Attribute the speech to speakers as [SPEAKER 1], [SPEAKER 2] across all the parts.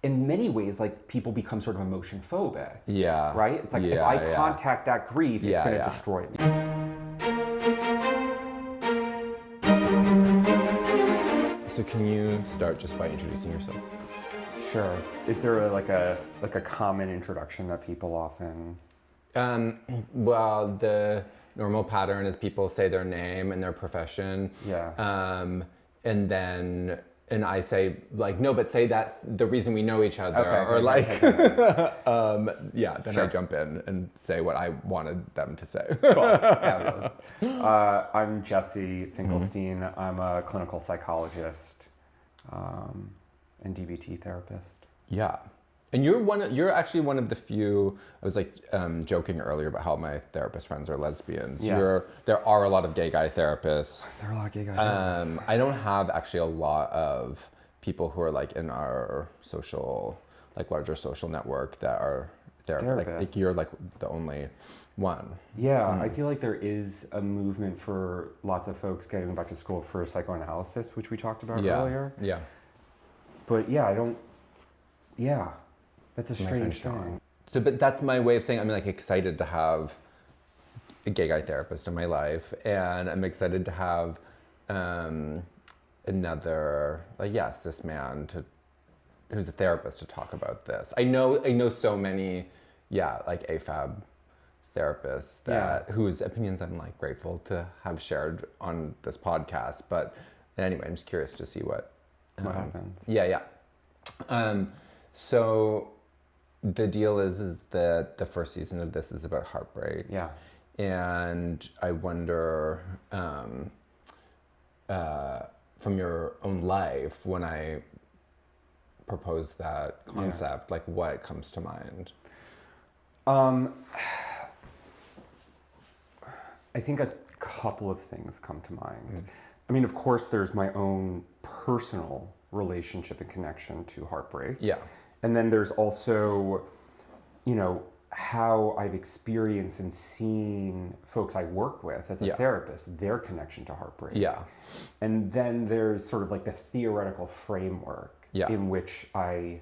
[SPEAKER 1] in many ways, like, people become sort of emotion phobic.
[SPEAKER 2] Yeah.
[SPEAKER 1] Right? It's like, if I contact that grief, it's going to destroy me.
[SPEAKER 2] So can you start just by introducing yourself?
[SPEAKER 1] Sure. Is there a common introduction that people often...
[SPEAKER 2] Well, the normal pattern is people say their name and their profession.
[SPEAKER 1] Yeah.
[SPEAKER 2] And I say, like, no, but say that the reason we know each other. Then
[SPEAKER 1] Sure.
[SPEAKER 2] I jump in and say what I wanted them to say.
[SPEAKER 1] Cool. Fabulous. I'm Jesse Finkelstein. I'm a clinical psychologist and DBT therapist.
[SPEAKER 2] Yeah. And you're actually one of the few. I was like joking earlier about how my therapist friends are lesbians.
[SPEAKER 1] Yeah.
[SPEAKER 2] There are a lot of gay guy therapists.
[SPEAKER 1] There are a lot of gay guy therapists.
[SPEAKER 2] I don't have actually a lot of people who are like in our social, like larger social network that are therapists. Like you're like the only one.
[SPEAKER 1] Yeah, I feel like there is a movement for lots of folks getting back to school for psychoanalysis, which we talked about earlier.
[SPEAKER 2] Yeah.
[SPEAKER 1] But that's a strange thing.
[SPEAKER 2] So, but that's my way of saying I'm like excited to have a gay guy therapist in my life, and I'm excited to have another cis man who's a therapist to talk about this. I know so many like AFAB therapists whose opinions I'm like grateful to have shared on this podcast. But anyway, I'm just curious to see what
[SPEAKER 1] happens.
[SPEAKER 2] Yeah. So the deal is that the first season of this is about heartbreak.
[SPEAKER 1] Yeah.
[SPEAKER 2] And I wonder, from your own life, when I propose that concept, like what comes to mind?
[SPEAKER 1] I think a couple of things come to mind. I mean, of course, there's my own personal relationship and connection to heartbreak.
[SPEAKER 2] Yeah.
[SPEAKER 1] And then there's also, how I've experienced and seen folks I work with as a therapist, their connection to heartbreak.
[SPEAKER 2] Yeah.
[SPEAKER 1] And then there's sort of like the theoretical framework in which I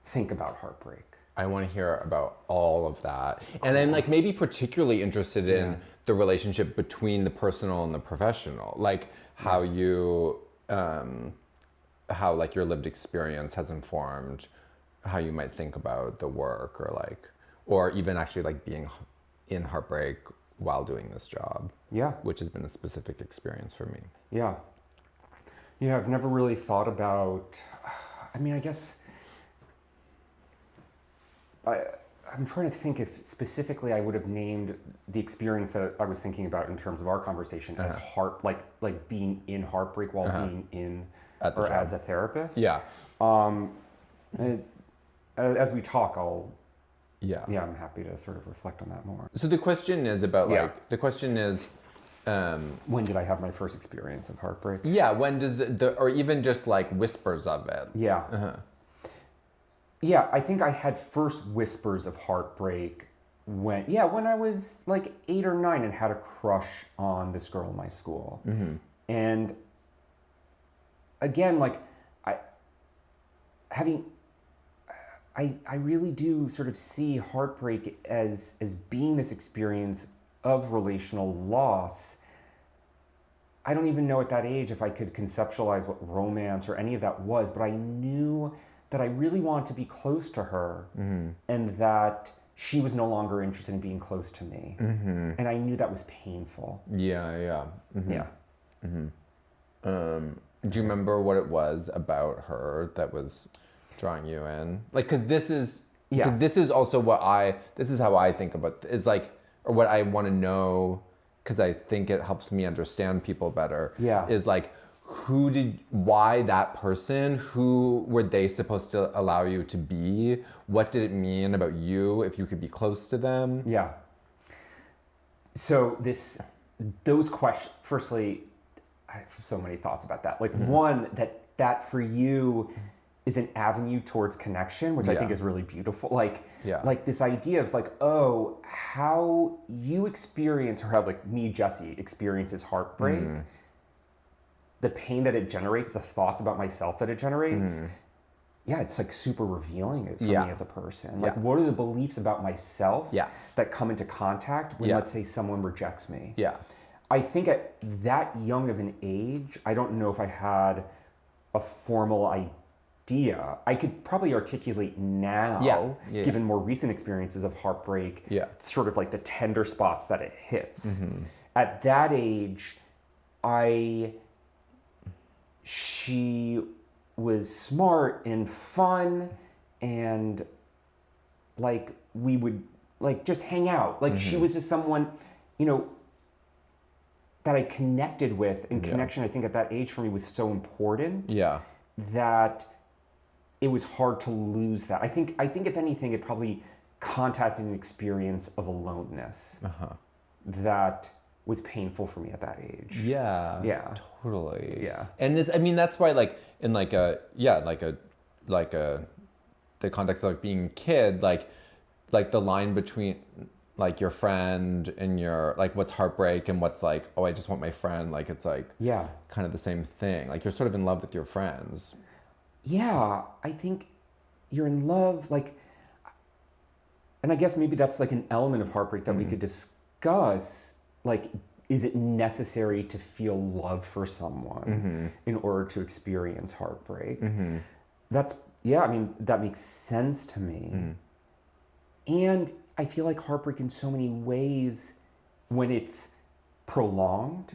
[SPEAKER 1] think about heartbreak.
[SPEAKER 2] I want to hear about all of that. And I'm like maybe particularly interested in the relationship between the personal and the professional. Like how you, how like your lived experience has informed how you might think about the work or even actually like being in heartbreak while doing this job. Yeah. Which has been a specific experience for me.
[SPEAKER 1] Yeah. I've never really thought about, I guess, I'm trying to think if specifically I would have named the experience that I was thinking about in terms of our conversation as like being in heartbreak while being in or job. As a therapist.
[SPEAKER 2] Yeah.
[SPEAKER 1] As we talk, I'm happy to sort of reflect on that more.
[SPEAKER 2] So the question is about
[SPEAKER 1] when did I have my first experience of heartbreak?
[SPEAKER 2] Yeah, when does or even just like whispers of it?
[SPEAKER 1] Yeah. Yeah, I think I had first whispers of heartbreak when I was like 8 or 9 and had a crush on this girl in my school. Mm-hmm. And again, like I really do sort of see heartbreak as being this experience of relational loss. I don't even know at that age if I could conceptualize what romance or any of that was, but I knew that I really wanted to be close to her, and that she was no longer interested in being close to me. Mm-hmm. And I knew that was painful.
[SPEAKER 2] Yeah. Mm-hmm.
[SPEAKER 1] Yeah.
[SPEAKER 2] Mm-hmm. Do you remember what it was about her that was drawing you in? Like, cause this is also this is how I think about, is like, or what I want to know, cause I think it helps me understand people better.
[SPEAKER 1] Yeah.
[SPEAKER 2] Is like, why that person? Who were they supposed to allow you to be? What did it mean about you if you could be close to them?
[SPEAKER 1] Yeah. So those questions, firstly, I have so many thoughts about that. Like one, that for you is an avenue towards connection, which I think is really beautiful. Like this idea of like, oh, how you experience, or how like me, Jesse, experiences heartbreak, the pain that it generates, the thoughts about myself that it generates, yeah, it's like super revealing for me
[SPEAKER 2] Yeah.
[SPEAKER 1] as a person. Like,
[SPEAKER 2] Yeah.
[SPEAKER 1] what are the beliefs about myself
[SPEAKER 2] Yeah.
[SPEAKER 1] that come into contact when,
[SPEAKER 2] Yeah.
[SPEAKER 1] let's say, someone rejects me?
[SPEAKER 2] Yeah.
[SPEAKER 1] I think at that young of an age, I don't know if I had a formal idea. I could probably articulate now,
[SPEAKER 2] Yeah.
[SPEAKER 1] given more recent experiences of heartbreak,
[SPEAKER 2] Yeah.
[SPEAKER 1] sort of like the tender spots that it hits.
[SPEAKER 2] Mm-hmm.
[SPEAKER 1] At that age, she was smart and fun, and like we would like just hang out. Like she was just someone, you know, that I connected with, and connection I think at that age for me was so important
[SPEAKER 2] Yeah.
[SPEAKER 1] that it was hard to lose that. I think if anything, it probably contacted an experience of aloneness that was painful for me at that age.
[SPEAKER 2] Yeah.
[SPEAKER 1] Yeah.
[SPEAKER 2] Totally.
[SPEAKER 1] Yeah.
[SPEAKER 2] And it's, I mean, that's why like in like a, yeah, like a, the context of like being a kid, like the line between like your friend and your, like what's heartbreak and what's like, oh, I just want my friend. Like, it's like
[SPEAKER 1] Yeah.
[SPEAKER 2] kind of the same thing. Like you're sort of in love with your friends.
[SPEAKER 1] Yeah. I think you're in love, like, and I guess maybe that's like an element of heartbreak that we could discuss. Like, is it necessary to feel love for someone in order to experience heartbreak? That's, yeah, I mean, that makes sense to me. And I feel like heartbreak in so many ways, when it's prolonged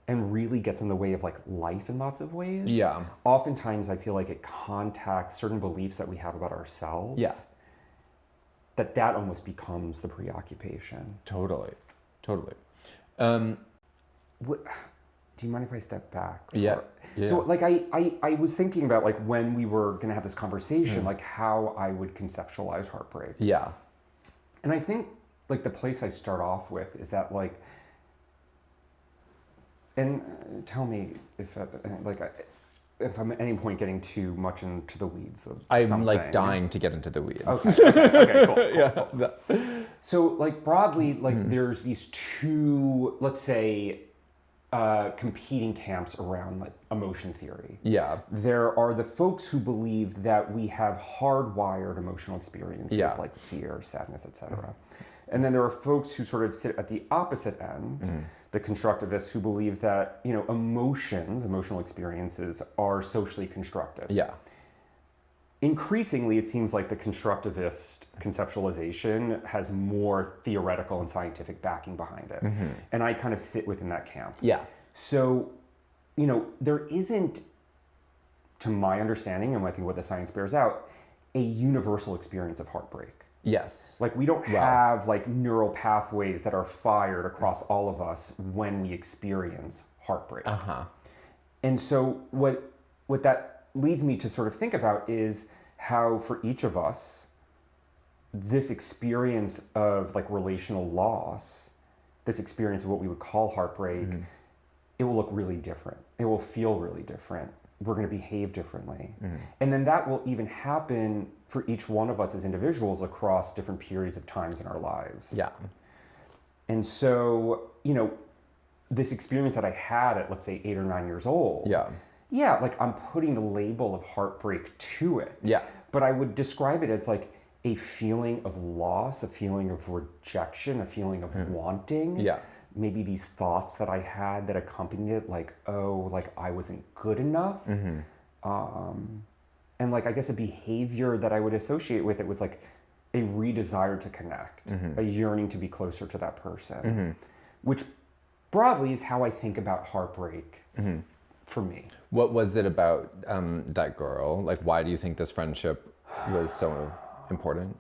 [SPEAKER 1] and really gets in the way of like life in lots of ways.
[SPEAKER 2] Yeah.
[SPEAKER 1] Oftentimes I feel like it contacts certain beliefs that we have about ourselves.
[SPEAKER 2] Yeah.
[SPEAKER 1] That almost becomes the preoccupation.
[SPEAKER 2] Totally.
[SPEAKER 1] What, do you mind if I step back?
[SPEAKER 2] Yeah.
[SPEAKER 1] So like I was thinking about like when we were gonna have this conversation, like how I would conceptualize heartbreak.
[SPEAKER 2] Yeah.
[SPEAKER 1] And I think like the place I start off with is that like, and tell me if if I'm at any point getting too much into the weeds of
[SPEAKER 2] I'm
[SPEAKER 1] something.
[SPEAKER 2] like dying to get into the weeds.
[SPEAKER 1] Okay, cool.
[SPEAKER 2] Yeah.
[SPEAKER 1] So like broadly, like there's these two, let's say, competing camps around like emotion theory.
[SPEAKER 2] Yeah.
[SPEAKER 1] There are the folks who believe that we have hardwired emotional experiences like fear, sadness, etc. And then there are folks who sort of sit at the opposite end, the constructivists who believe that, you know, emotional experiences are socially constructed.
[SPEAKER 2] Yeah.
[SPEAKER 1] Increasingly, it seems like the constructivist conceptualization has more theoretical and scientific backing behind it. And I kind of sit within that camp.
[SPEAKER 2] Yeah.
[SPEAKER 1] So, you know, there isn't, to my understanding, and I think what the science bears out, a universal experience of heartbreak.
[SPEAKER 2] Yes.
[SPEAKER 1] Like we don't have like neural pathways that are fired across all of us when we experience heartbreak. And so what that leads me to sort of think about is how for each of us, this experience of like relational loss, this experience of what we would call heartbreak, it will look really different. It will feel really different. We're going to behave differently. And then that will even happen for each one of us as individuals across different periods of times in our lives.
[SPEAKER 2] Yeah.
[SPEAKER 1] And so, you know, this experience that I had at, let's say, 8 or 9 years old. Yeah, like I'm putting the label of heartbreak to it.
[SPEAKER 2] Yeah.
[SPEAKER 1] But I would describe it as like a feeling of loss, a feeling of rejection, a feeling of wanting.
[SPEAKER 2] Yeah.
[SPEAKER 1] Maybe these thoughts that I had that accompanied it, like, oh, like I wasn't good enough. And like, I guess a behavior that I would associate with it was like a redesire to connect, a yearning to be closer to that person, which broadly is how I think about heartbreak for me.
[SPEAKER 2] What was it about that girl? Like, why do you think this friendship was so important?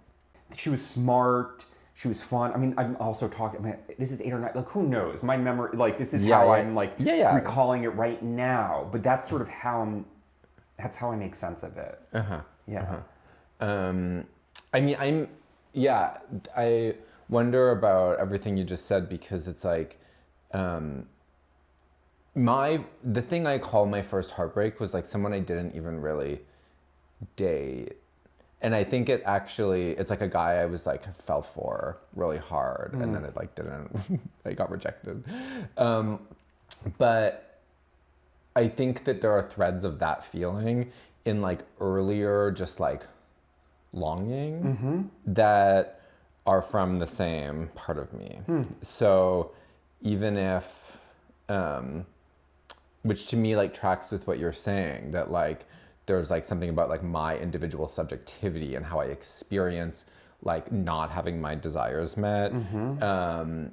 [SPEAKER 1] She was smart. She was fun. I mean, I'm also talking, I mean, this is 8 or 9, like who knows? My memory, like this is how I'm like recalling it right now, but that's sort of how that's how I make sense of it.
[SPEAKER 2] I mean, I wonder about everything you just said, because it's like, the thing I call my first heartbreak was like someone I didn't even really date. And I think it's like a guy I was like fell for really hard, and then it like didn't, I got rejected. But I think that there are threads of that feeling in like earlier just like longing that are from the same part of me. So even if, which to me like tracks with what you're saying, that like there's like something about like my individual subjectivity and how I experience like not having my desires met, and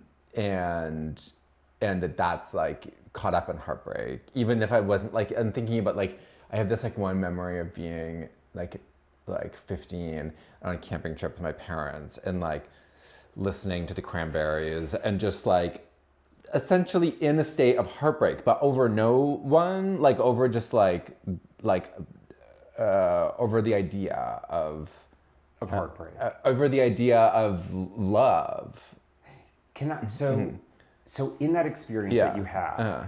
[SPEAKER 2] that's like caught up in heartbreak. Even if I wasn't like, I'm thinking about like, I have this like one memory of being like 15 on a camping trip with my parents and like listening to the Cranberries and just like essentially in a state of heartbreak, but over no one, like over just like over the idea of
[SPEAKER 1] heartbreak.
[SPEAKER 2] Over the idea of love.
[SPEAKER 1] Can I, so in that experience that you had,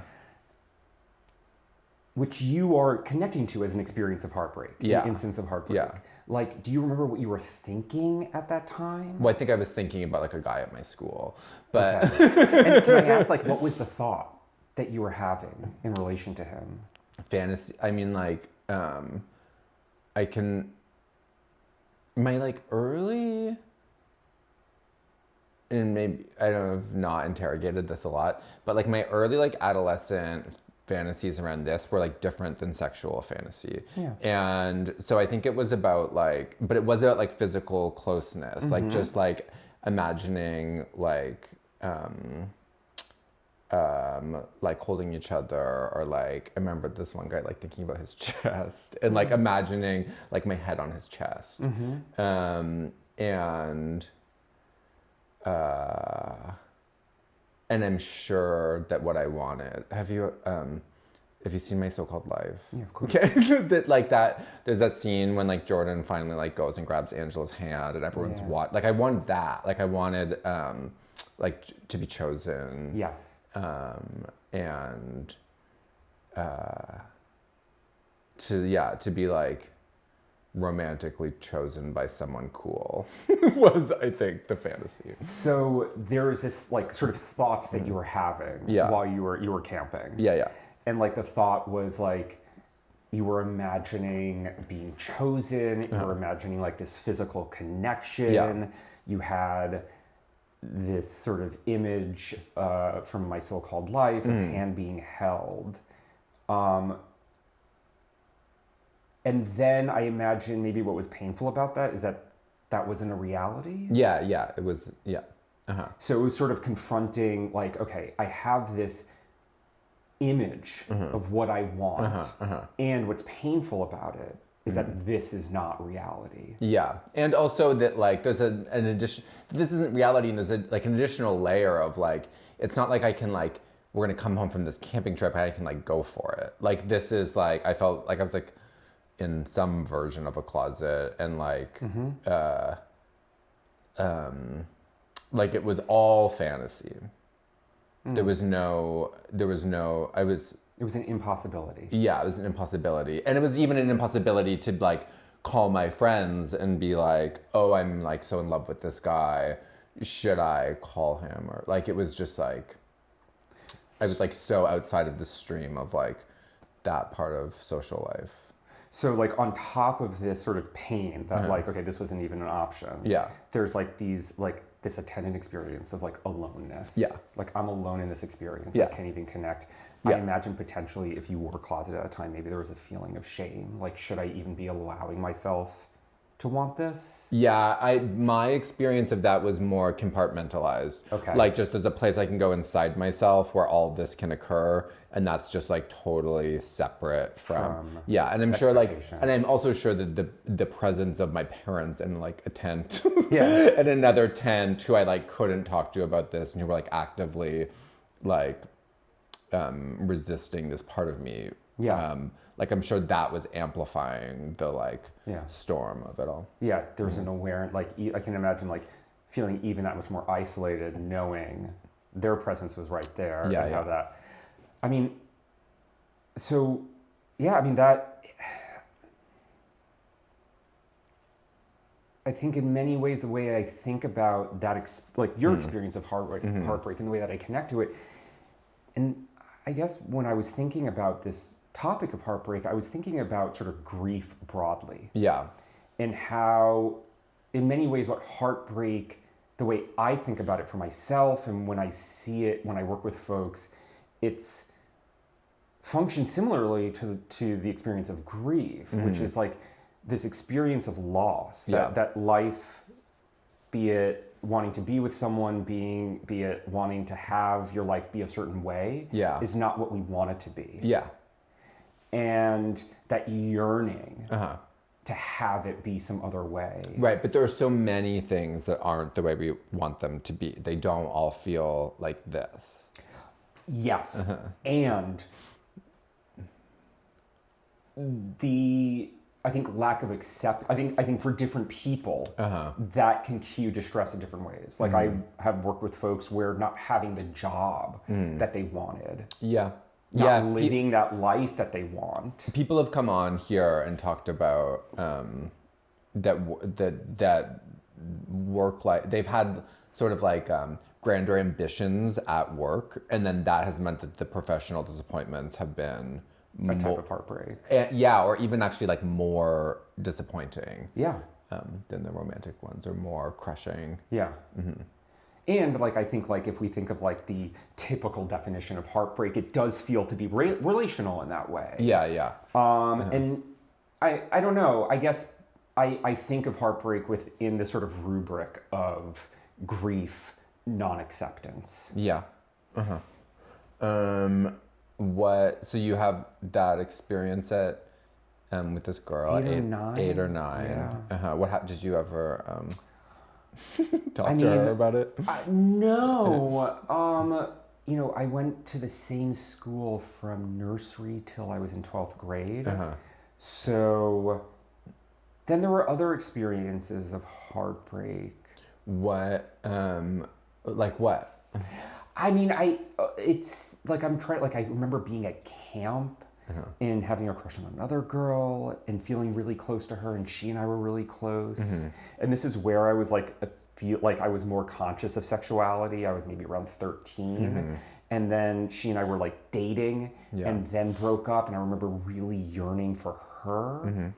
[SPEAKER 1] which you are connecting to as an experience of heartbreak, an instance of heartbreak.
[SPEAKER 2] Yeah.
[SPEAKER 1] Like, do you remember what you were thinking at that time?
[SPEAKER 2] Well, I think I was thinking about like a guy at my school, but
[SPEAKER 1] Okay. And can I ask, like, what was the thought that you were having in relation to him?
[SPEAKER 2] fantasy. I mean, like, I can, my like early, and maybe I don't know, I've not interrogated this a lot, but like my early like adolescent fantasies around this were like different than sexual fantasy.
[SPEAKER 1] Yeah.
[SPEAKER 2] And so I think it was about like, but it was about like physical closeness, like just like imagining like holding each other, or like I remember this one guy like thinking about his chest and like imagining like my head on his chest. And I'm sure that what I wanted. Have you seen My So-Called Life?
[SPEAKER 1] Yeah, of course.
[SPEAKER 2] Okay, that like that. There's that scene when like Jordan finally like goes and grabs Angela's hand, and everyone's like I wanted that. Like I wanted like to be chosen.
[SPEAKER 1] Yes.
[SPEAKER 2] And to be like romantically chosen by someone cool was, I think, the fantasy.
[SPEAKER 1] So there was this like sort of thoughts that you were having while you were camping.
[SPEAKER 2] Yeah.
[SPEAKER 1] And like the thought was like you were imagining being chosen, you were imagining like this physical connection.
[SPEAKER 2] Yeah.
[SPEAKER 1] You had this sort of image from My So-Called Life of hand being held. And then I imagine maybe what was painful about that is that that wasn't a reality.
[SPEAKER 2] Yeah, it was,
[SPEAKER 1] So it was sort of confronting, like, okay, I have this image of what I want, and what's painful about it is that this is not reality.
[SPEAKER 2] Yeah, and also that like there's an addition. This isn't reality, and there's an additional layer of like it's not like I can like we're gonna come home from this camping trip and I can like go for it. Like this is like I felt like I was like in some version of a closet, and like like it was all fantasy. There was no
[SPEAKER 1] It was an impossibility.
[SPEAKER 2] Yeah, it was an impossibility. And it was even an impossibility to like call my friends and be like, oh, I'm like so in love with this guy. Should I call him? Or like, it was just like, I was like so outside of the stream of like that part of social life.
[SPEAKER 1] So like on top of this sort of pain that like, okay, this wasn't even an option.
[SPEAKER 2] Yeah.
[SPEAKER 1] There's like these, like this attendant experience of like aloneness.
[SPEAKER 2] Yeah.
[SPEAKER 1] Like I'm alone in this experience.
[SPEAKER 2] Yeah.
[SPEAKER 1] I can't even connect.
[SPEAKER 2] Yeah.
[SPEAKER 1] I imagine potentially if you were closeted at a time, maybe there was a feeling of shame. Like, should I even be allowing myself to want this?
[SPEAKER 2] Yeah, my experience of that was more compartmentalized.
[SPEAKER 1] Okay.
[SPEAKER 2] Like just there's a place I can go inside myself where all of this can occur, and that's just like totally separate from yeah. And I'm sure like, and I'm also sure that the presence of my parents in like a tent, and another tent who I like couldn't talk to about this, and who were like actively like resisting this part of me.
[SPEAKER 1] Yeah.
[SPEAKER 2] Like I'm sure that was amplifying the like storm of it all.
[SPEAKER 1] Yeah, there's an awareness, like I can imagine like feeling even that much more isolated, knowing their presence was right there.
[SPEAKER 2] Yeah,
[SPEAKER 1] and how that, I mean, so yeah, I mean that, I think in many ways the way I think about that, like your experience of heartbreak and the way that I connect to it, and I guess when I was thinking about this topic of heartbreak, I was thinking about sort of grief broadly.
[SPEAKER 2] Yeah.
[SPEAKER 1] And how, in many ways, what heartbreak, the way I think about it for myself and when I see it, when I work with folks, it's functions similarly to the experience of grief, which is like this experience of loss, that life, be it wanting to be with someone, be it wanting to have your life be a certain way, is not what we want it to be.
[SPEAKER 2] Yeah.
[SPEAKER 1] And that yearning to have it be some other way.
[SPEAKER 2] Right, but there are so many things that aren't the way we want them to be. They don't all feel like this.
[SPEAKER 1] Yes. And I think lack of I think for different people, that can cue distress in different ways. Like I have worked with folks where not having the job that they wanted. Not living that life that they want.
[SPEAKER 2] People have come on here and talked about that work life. They've had sort of like grander ambitions at work, and then that has meant that the professional disappointments have been
[SPEAKER 1] A type of heartbreak.
[SPEAKER 2] or even actually like more disappointing. Than the romantic ones, or more crushing.
[SPEAKER 1] And like I think like if we think of like the typical definition of heartbreak, it does feel to be relational in that way. And I don't know. I guess I think of heartbreak within the sort of rubric of grief, non-acceptance.
[SPEAKER 2] So you have that experience at with this girl 8 or 9. What did you ever talk to her about it?
[SPEAKER 1] No. I went to the same school from nursery till I was in 12th grade. So then there were other experiences of heartbreak.
[SPEAKER 2] What? Like what?
[SPEAKER 1] I mean, it's like I remember being at camp and having a crush on another girl and feeling really close to her, and she and I were really close. And this is where I was like, feel like I was more conscious of sexuality. I was maybe around 13. And then she and I were like dating and then broke up, and I remember really yearning for her.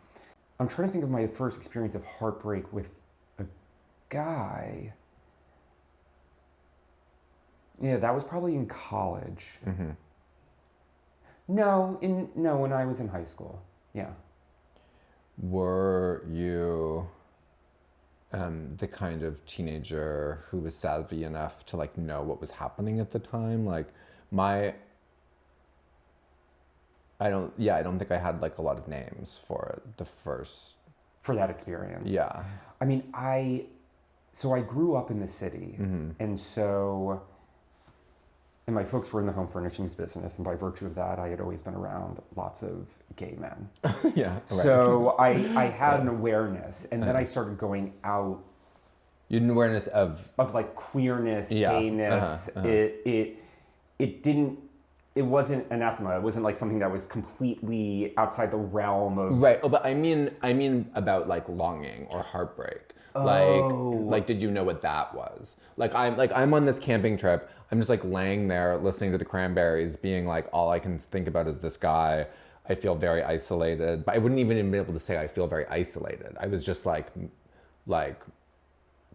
[SPEAKER 1] I'm trying to think of my first experience of heartbreak with a guy. Yeah, that was probably in college. No, when I was in high school. Yeah.
[SPEAKER 2] Were you the kind of teenager who was savvy enough to like know what was happening at the time? Like I don't think I had like a lot of names for it
[SPEAKER 1] for that experience. I mean, I grew up in the city, and my folks were in the home furnishings business, and by virtue of that, I had always been around lots of gay men. So I had an awareness, and then I started going out.
[SPEAKER 2] You had an awareness of
[SPEAKER 1] like queerness, gayness. It wasn't anathema. It wasn't like something that was completely outside the realm of.
[SPEAKER 2] Right. Oh, but I mean about like longing or heartbreak. Like did you know what that was? I'm on this camping trip. I'm just like laying there listening to the Cranberries, being like, all I can think about is this guy. I feel very isolated. But I wouldn't even be able to say I feel very isolated. I was just like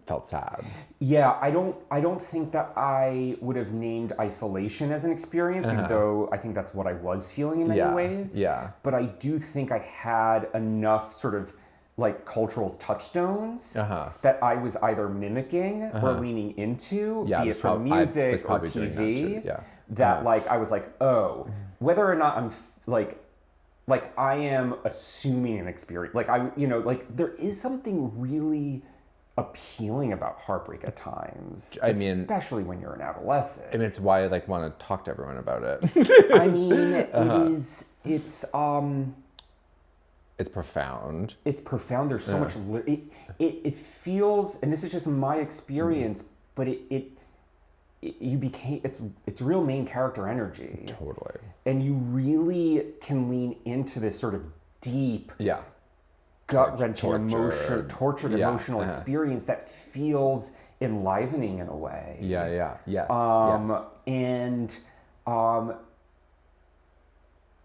[SPEAKER 2] felt sad.
[SPEAKER 1] Yeah, I don't think that I would have named isolation as an experience, even though I think that's what I was feeling in many ways. But I do think I had enough sort of like cultural touchstones that I was either mimicking or leaning into, be it from music or TV, that like I was like, oh, whether or not I'm like I am assuming an experience, like there is something really appealing about heartbreak at times. Especially when you're an adolescent.
[SPEAKER 2] And it's why I like want to talk to everyone about it.
[SPEAKER 1] I mean, it's profound. It's profound. There's so much. It feels, and this is just my experience, but it's real main character energy.
[SPEAKER 2] Totally.
[SPEAKER 1] And you really can lean into this sort of deep, gut-wrenching tortured emotional experience that feels enlivening in a way.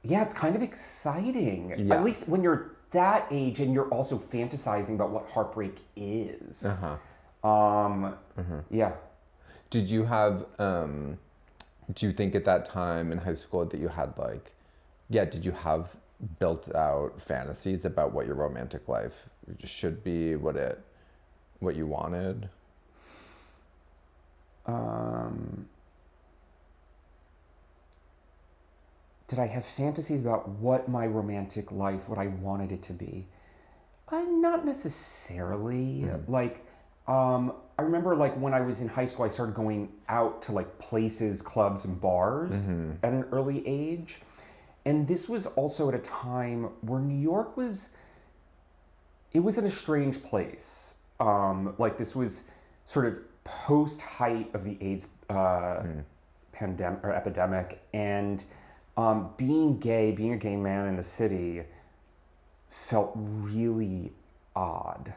[SPEAKER 1] yeah, it's kind of exciting.
[SPEAKER 2] Yeah.
[SPEAKER 1] At least when you're that age and you're also fantasizing about what heartbreak is. Yeah.
[SPEAKER 2] Did you have, do you think at that time in high school that you had like, yeah, did you have built out fantasies about what your romantic life should be, what you wanted?
[SPEAKER 1] Did I have fantasies about what my romantic life, what I wanted it to be? Not necessarily. Like, I remember like when I was in high school, I started going out to like places, clubs, and bars at an early age. And this was also at a time where New York it was in a strange place. Like this was sort of post height of the AIDS pandemic or epidemic, and being gay, being a gay man in the city felt really odd.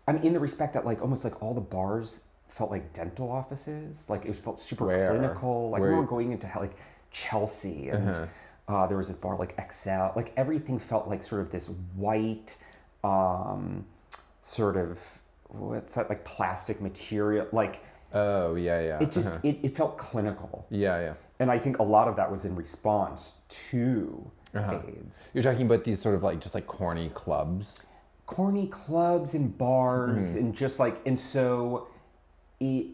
[SPEAKER 1] I mean, in the respect that like almost like all the bars felt like dental offices. Like it felt super clinical. Like we were going into like Chelsea and there was this bar like XL. Like everything felt like sort of this white, sort of, what's that, like plastic material. Like,
[SPEAKER 2] oh, yeah.
[SPEAKER 1] It just, it felt clinical.
[SPEAKER 2] Yeah.
[SPEAKER 1] And I think a lot of that was in response to AIDS.
[SPEAKER 2] You're talking about these sort of like, just like corny clubs?
[SPEAKER 1] Corny clubs and bars and just like, and so it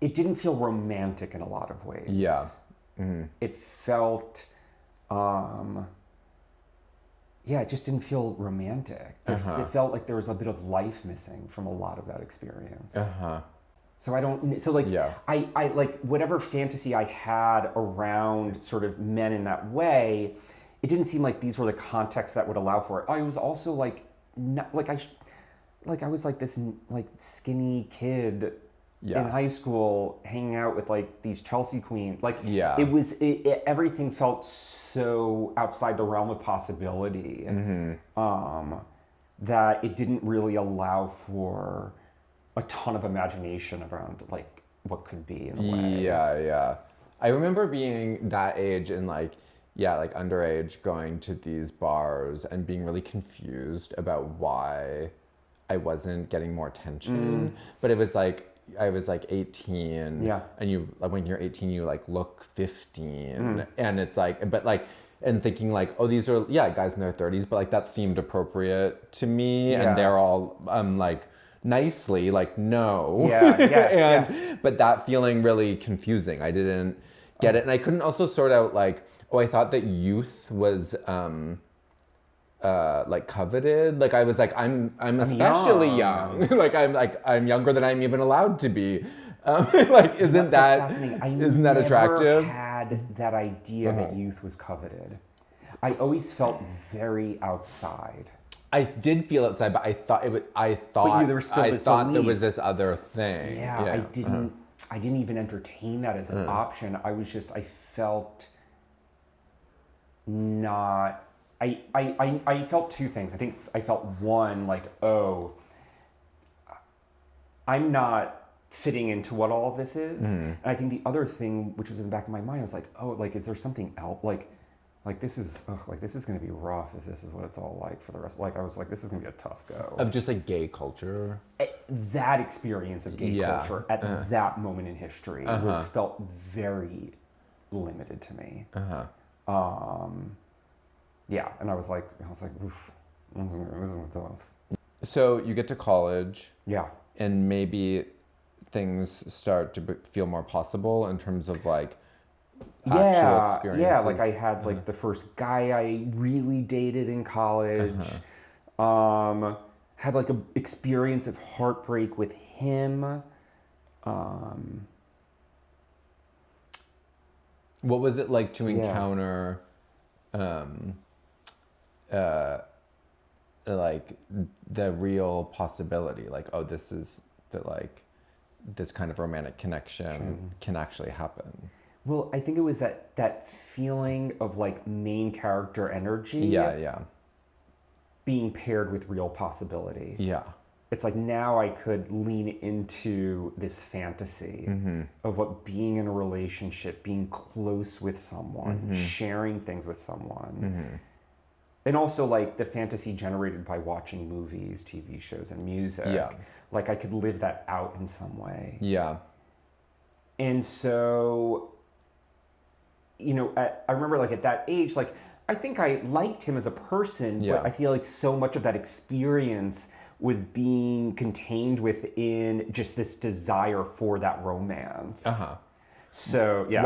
[SPEAKER 1] didn't feel romantic in a lot of ways.
[SPEAKER 2] Yeah.
[SPEAKER 1] It felt, it just didn't feel romantic. It felt like there was a bit of life missing from a lot of that experience. So I like whatever fantasy I had around sort of men in that way, it didn't seem like these were the contexts that would allow for it. I was also like, I was like this like skinny kid in high school hanging out with like these Chelsea queens. Like everything felt so outside the realm of possibility that it didn't really allow for a ton of imagination around like what could be in a way.
[SPEAKER 2] Yeah. I remember being that age and like underage, going to these bars and being really confused about why I wasn't getting more attention. But it was like, I was like 18.
[SPEAKER 1] Yeah.
[SPEAKER 2] And you, when you're 18, you like look 15. And it's like, but like, and thinking like, oh, these are, guys in their 30s, but like that seemed appropriate to me. And they're all like, nicely, like, no. But that feeling really confusing. I didn't get it. And I couldn't also sort out like, I thought that youth was like coveted. Like I was like, I'm especially young. I'm younger than I'm even allowed to be. Like, isn't that
[SPEAKER 1] fascinating?
[SPEAKER 2] Isn't that attractive?
[SPEAKER 1] I had that idea that youth was coveted. I always felt very outside.
[SPEAKER 2] I did feel outside, but I thought there was this other thing.
[SPEAKER 1] I didn't even entertain that as an option. I felt not. I felt two things. I think I felt one, like, oh, I'm not fitting into what all of this is. And I think the other thing, which was in the back of my mind, was like, oh, like, is there something else? Like this is going to be rough if this is what it's all like for the rest. Like I was like, this is going to be a tough go.
[SPEAKER 2] Of just like gay culture.
[SPEAKER 1] That experience of gay culture at that moment in history felt very limited to me. And I was like, oof, this is tough.
[SPEAKER 2] So you get to college.
[SPEAKER 1] Yeah.
[SPEAKER 2] And maybe things start to feel more possible in terms of like actual experiences.
[SPEAKER 1] Yeah, like I had like the first guy I really dated in college. Had like an experience of heartbreak with him.
[SPEAKER 2] What was it like to encounter like the real possibility? Like, oh, this is that, like, this kind of romantic connection can actually happen.
[SPEAKER 1] Well, I think it was that feeling of like main character energy.
[SPEAKER 2] Yeah.
[SPEAKER 1] Being paired with real possibility.
[SPEAKER 2] Yeah.
[SPEAKER 1] it's like now I could lean into this fantasy of what being in a relationship, being close with someone, sharing things with someone. And also like the fantasy generated by watching movies, TV shows, and music.
[SPEAKER 2] Yeah.
[SPEAKER 1] Like I could live that out in some way.
[SPEAKER 2] Yeah.
[SPEAKER 1] And so, you know, I remember like at that age, like I think I liked him as a person,
[SPEAKER 2] Yeah.
[SPEAKER 1] but I feel like so much of that experience was being contained within just this desire for that romance. So yeah.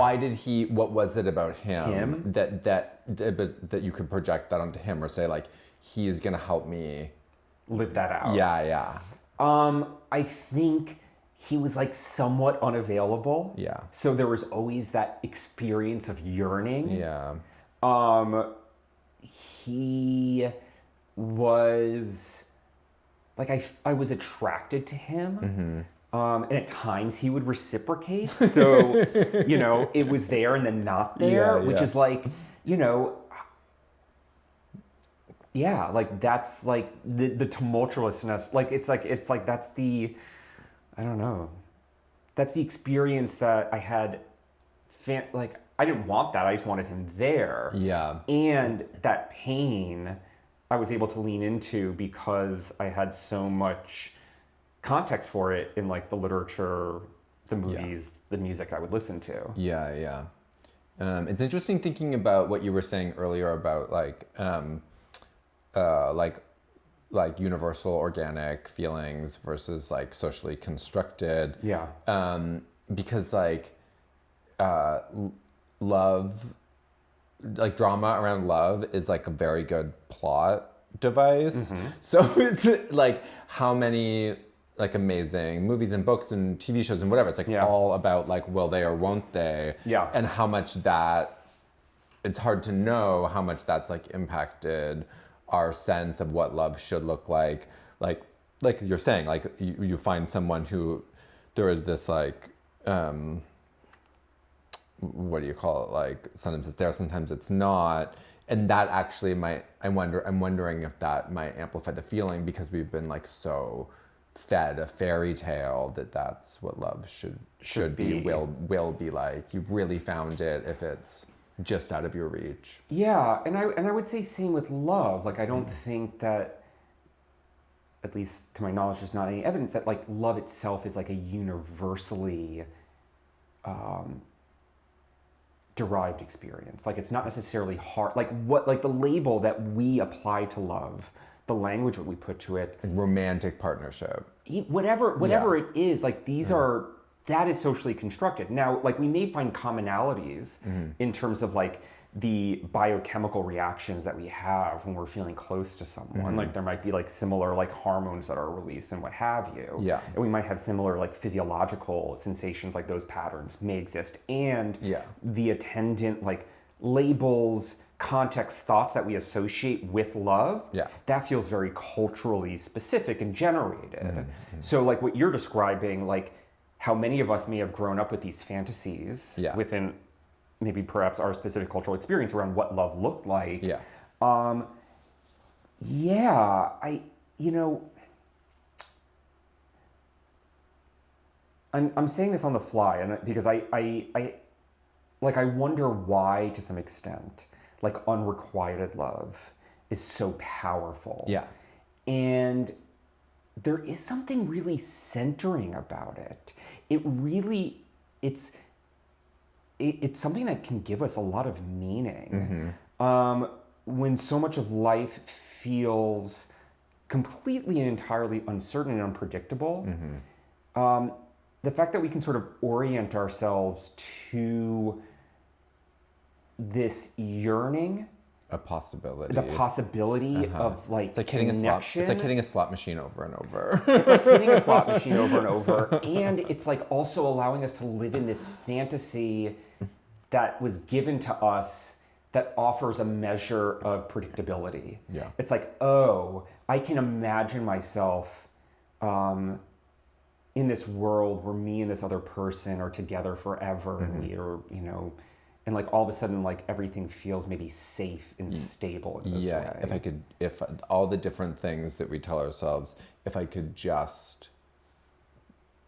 [SPEAKER 2] What was it about him,
[SPEAKER 1] Him?
[SPEAKER 2] that you could project that onto him, or say like, he is gonna help me
[SPEAKER 1] Live that out.
[SPEAKER 2] Yeah.
[SPEAKER 1] I think he was like somewhat unavailable.
[SPEAKER 2] Yeah.
[SPEAKER 1] So there was always that experience of yearning.
[SPEAKER 2] Yeah.
[SPEAKER 1] He was like I was attracted to him. And at times he would reciprocate. So, you know, it was there and then not there, which is like, you know, yeah, like that's like the tumultuousness. Like it's like that's the, I don't know, that's the experience that I had. Like I didn't want that. I just wanted him there.
[SPEAKER 2] Yeah.
[SPEAKER 1] And that pain, I was able to lean into because I had so much context for it in like the literature, the movies, the music I would listen to.
[SPEAKER 2] Yeah. It's interesting thinking about what you were saying earlier about like universal organic feelings versus like socially constructed.
[SPEAKER 1] Yeah.
[SPEAKER 2] Because like love, like drama around love is like a very good plot device. So it's like how many like amazing movies and books and TV shows and whatever. It's like all about like will they or won't they?
[SPEAKER 1] Yeah.
[SPEAKER 2] And how much that, it's hard to know how much that's like impacted our sense of what love should look like. Like you're saying, like you find someone who there is this like, what do you call it? Like sometimes it's there, sometimes it's not. And that actually might, I'm wondering if that might amplify the feeling because we've been like so fed a fairy tale that that's what love should be, will be like. You've really found it if it's just out of your reach.
[SPEAKER 1] Yeah, and I would say same with love. Like I don't think that, at least to my knowledge, there's not any evidence that like love itself is like a universally derived experience. Like it's not necessarily hard. Like what, like the label that we apply to love, the language that we put to it,
[SPEAKER 2] Romantic partnership.
[SPEAKER 1] whatever it is, like these are, that is socially constructed. Now, like we may find commonalities in terms of like the biochemical reactions that we have when we're feeling close to someone. Like there might be like similar like hormones that are released and what have you.
[SPEAKER 2] Yeah.
[SPEAKER 1] And we might have similar like physiological sensations, like those patterns may exist. And the attendant like labels, context, thoughts that we associate with love, that feels very culturally specific and generated. So like what you're describing, like how many of us may have grown up with these fantasies within maybe perhaps our specific cultural experience around what love looked like. I'm saying this on the fly, and because I wonder why, to some extent, like unrequited love is so powerful.
[SPEAKER 2] Yeah.
[SPEAKER 1] And there is something really centering about it. It's something that can give us a lot of meaning. When so much of life feels completely and entirely uncertain and unpredictable, the fact that we can sort of orient ourselves to this yearning,
[SPEAKER 2] a possibility,
[SPEAKER 1] the possibility of like
[SPEAKER 2] it's like hitting
[SPEAKER 1] connection.
[SPEAKER 2] It's like hitting a slot machine over and over.
[SPEAKER 1] It's like hitting a slot machine over and over, and it's like also allowing us to live in this fantasy that was given to us that offers a measure of predictability.
[SPEAKER 2] Yeah.
[SPEAKER 1] It's like, oh, I can imagine myself in this world where me and this other person are together forever, and we are, and like all of a sudden like everything feels maybe safe and stable in this way.
[SPEAKER 2] If all the different things that we tell ourselves, if I could just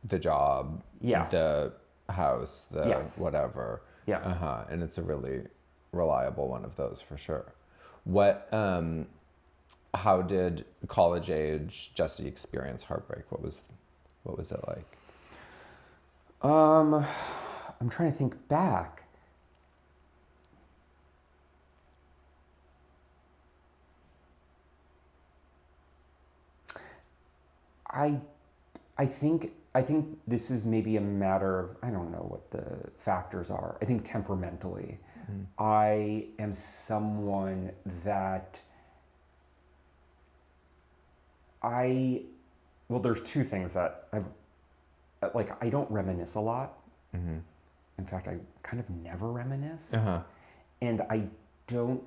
[SPEAKER 2] the job, the house, the whatever.
[SPEAKER 1] Yeah.
[SPEAKER 2] And it's a really reliable one of those for sure. What, how did college age Jesse experience heartbreak? What was it like?
[SPEAKER 1] I'm trying to think back. I think this is maybe a matter of, I don't know what the factors are. I think temperamentally, I am someone that there's two things that I don't reminisce a lot. In fact, I kind of never reminisce. And I don't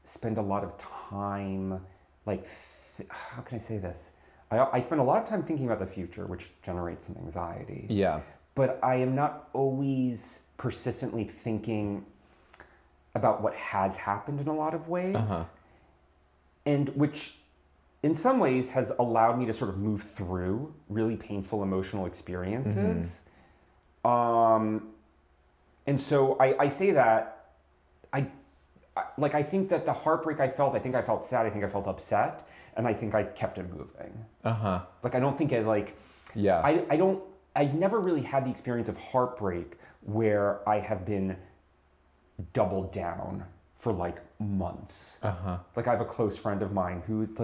[SPEAKER 1] spend a lot of time, how can I say this? I spend a lot of time thinking about the future, which generates some anxiety.
[SPEAKER 2] Yeah.
[SPEAKER 1] But I am not always persistently thinking about what has happened in a lot of ways. And which in some ways has allowed me to sort of move through really painful emotional experiences. And so I say that I think that the heartbreak I felt sad, I think I felt upset, and I think I kept it moving. Like I don't think I never really had the experience of heartbreak where I have been doubled down for like months. Like I have a close friend of mine who it's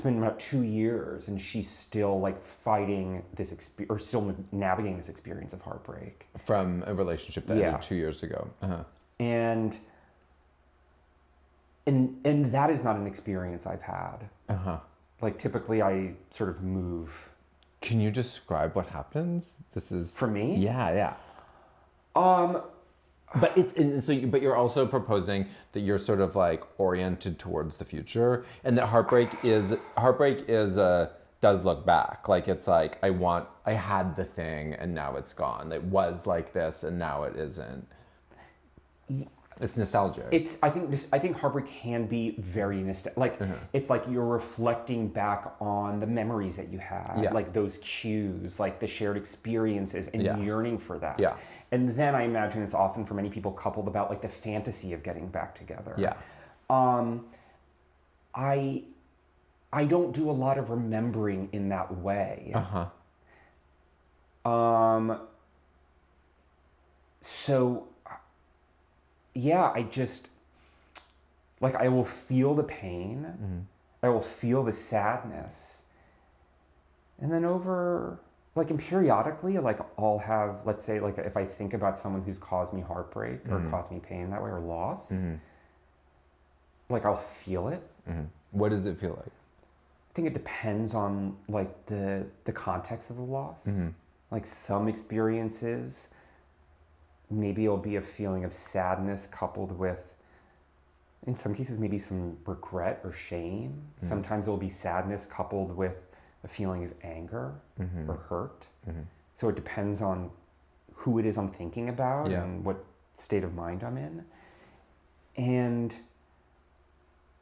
[SPEAKER 1] been about 2 years and she's still like fighting this or still navigating this experience of heartbreak.
[SPEAKER 2] From a relationship that ended 2 years ago.
[SPEAKER 1] And that is not an experience I've had. Like typically I sort of move.
[SPEAKER 2] Can you describe what happens? This is
[SPEAKER 1] for me?
[SPEAKER 2] Yeah. But you're also proposing that you're sort of like oriented towards the future, and that heartbreak does look back. Like it's like I had the thing and now it's gone. It was like this and now it isn't. It's nostalgic.
[SPEAKER 1] I think heartbreak can be very nostalgic. It's like you're reflecting back on the memories that you had, like those cues, like the shared experiences, and yearning for that. And then I imagine it's often for many people coupled about like the fantasy of getting back together. I don't do a lot of remembering in that way. So I just like I will feel the pain, I will feel the sadness, and then and periodically, like I'll have, let's say, like if I think about someone who's caused me heartbreak or caused me pain that way or loss, like I'll feel it.
[SPEAKER 2] What does it feel like?
[SPEAKER 1] I think it depends on like the context of the loss. Like some experiences, maybe it'll be a feeling of sadness coupled with, in some cases, maybe some regret or shame. Sometimes it'll be sadness coupled with a feeling of anger or hurt. So it depends on who it is I'm thinking about and what state of mind I'm in. And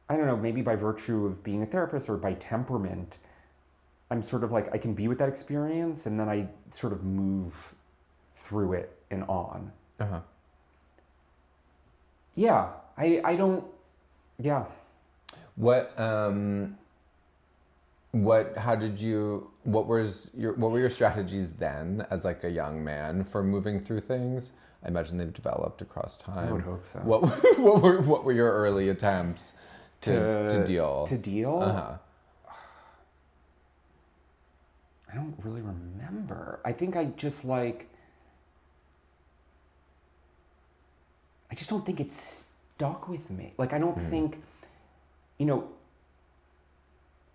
[SPEAKER 1] I don't know, maybe by virtue of being a therapist or by temperament, I'm sort of like, I can be with that experience and then I sort of move through it and on. I don't.
[SPEAKER 2] What were your strategies then as like a young man for moving through things? I imagine they've developed across time.
[SPEAKER 1] I would hope so.
[SPEAKER 2] What were your early attempts to deal?
[SPEAKER 1] To deal? I don't really remember. I think I just don't think it stuck with me. Like, I don't think,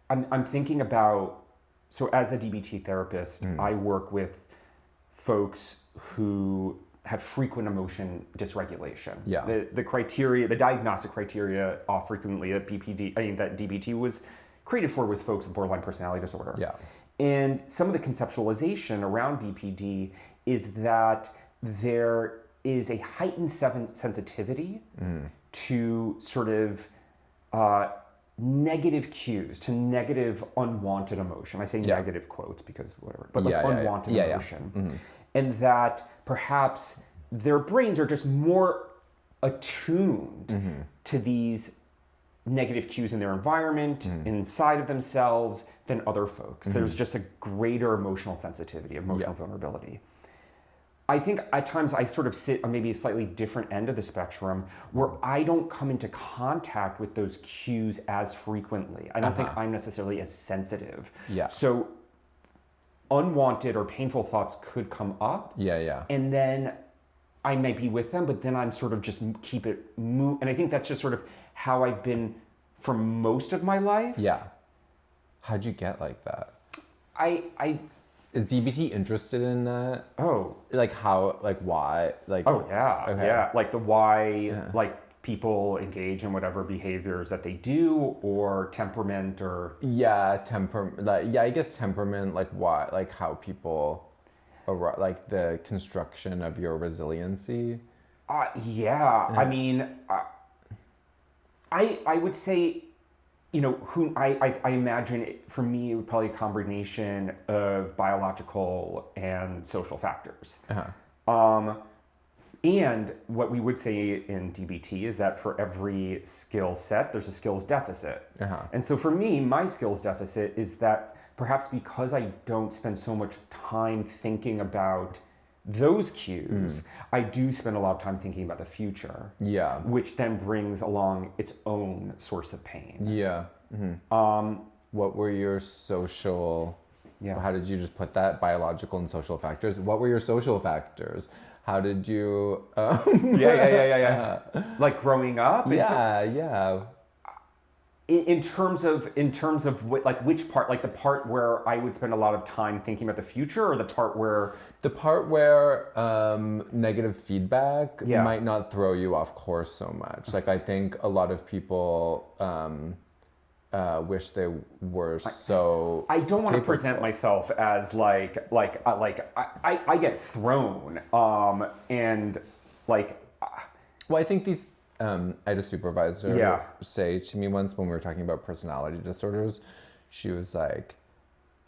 [SPEAKER 1] I'm thinking about, so as a DBT therapist, I work with folks who have frequent emotion dysregulation. The criteria, the diagnostic criteria are frequently that that DBT was created for with folks with borderline personality disorder. And some of the conceptualization around BPD is that there is a heightened sensitivity to sort of negative cues, to negative unwanted emotion. I say negative quotes because whatever, but like unwanted emotion. And that perhaps their brains are just more attuned to these negative cues in their environment, inside of themselves, than other folks. There's just a greater emotional sensitivity, emotional vulnerability. I think at times I sort of sit on maybe a slightly different end of the spectrum where I don't come into contact with those cues as frequently. I don't think I'm necessarily as sensitive.
[SPEAKER 2] Yeah.
[SPEAKER 1] So unwanted or painful thoughts could come up. And then I might be with them, but then I'm sort of just keep it move. And I think that's just sort of how I've been for most of my life.
[SPEAKER 2] How'd you get like that?
[SPEAKER 1] Is
[SPEAKER 2] DBT interested in that?
[SPEAKER 1] Oh.
[SPEAKER 2] Like how, like why? Like
[SPEAKER 1] oh yeah, yeah. Like the why like people engage in whatever behaviors that they do, or temperament, or
[SPEAKER 2] I guess temperament, like why, like how people like the construction of your resiliency.
[SPEAKER 1] I mean, I would say, you know, I imagine for me it would probably be a combination of biological and social factors. And what we would say in DBT is that for every skill set, there's a skills deficit. And so for me, my skills deficit is that perhaps because I don't spend so much time thinking about those cues, I do spend a lot of time thinking about the future. Which then brings along its own source of pain.
[SPEAKER 2] What were your social... How did you just put that? Biological and social factors. What were your social factors? How did you...
[SPEAKER 1] Like growing up? In terms of what, like which part, like the part where I would spend a lot of time thinking about the future, or the part where
[SPEAKER 2] negative feedback might not throw you off course so much. Like I think a lot of people wish they were so.
[SPEAKER 1] I don't want to present myself as I get thrown and like.
[SPEAKER 2] Well, I think these. I had a supervisor say to me once when we were talking about personality disorders, she was like,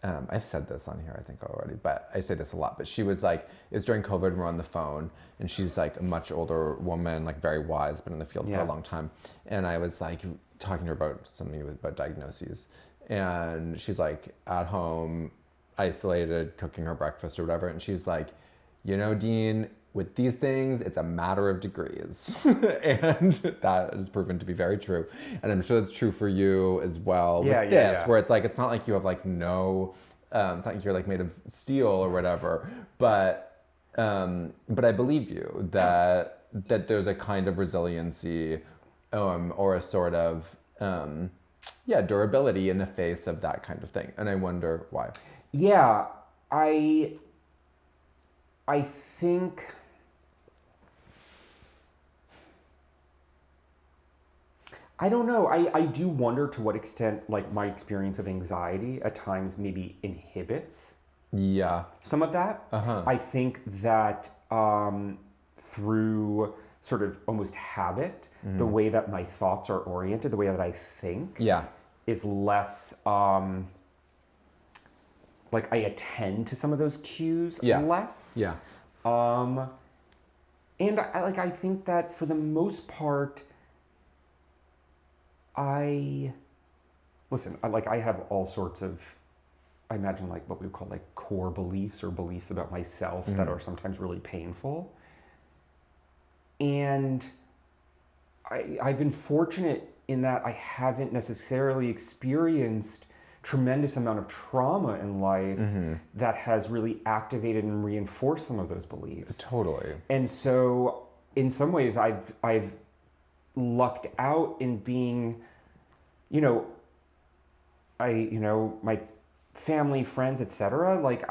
[SPEAKER 2] I've said this on here I think already, but I say this a lot, but she was like, it's during COVID and we're on the phone, and she's like a much older woman, like very wise, been in the field for a long time, and I was like talking to her about something about diagnoses, and she's like at home, isolated, cooking her breakfast or whatever, and she's like, you know, Dean, with these things, it's a matter of degrees. And that has proven to be very true. And I'm sure that's true for you as well with this, where it's like, it's not like you have like no, it's not like you're like made of steel or whatever, but I believe you that there's a kind of resiliency or a sort of, durability in the face of that kind of thing. And I wonder why.
[SPEAKER 1] Yeah, I think... I don't know. I do wonder to what extent like my experience of anxiety at times maybe inhibits some of that. I think that through sort of almost habit, the way that my thoughts are oriented, the way that I think is less like I attend to some of those cues less. And I think that for the most part, I have all sorts of, I imagine like what we would call like core beliefs or beliefs about myself that are sometimes really painful. And I've been fortunate in that I haven't necessarily experienced tremendous amount of trauma in life that has really activated and reinforced some of those beliefs.
[SPEAKER 2] Totally.
[SPEAKER 1] And so in some ways I've lucked out in being, my family, friends, etc. Like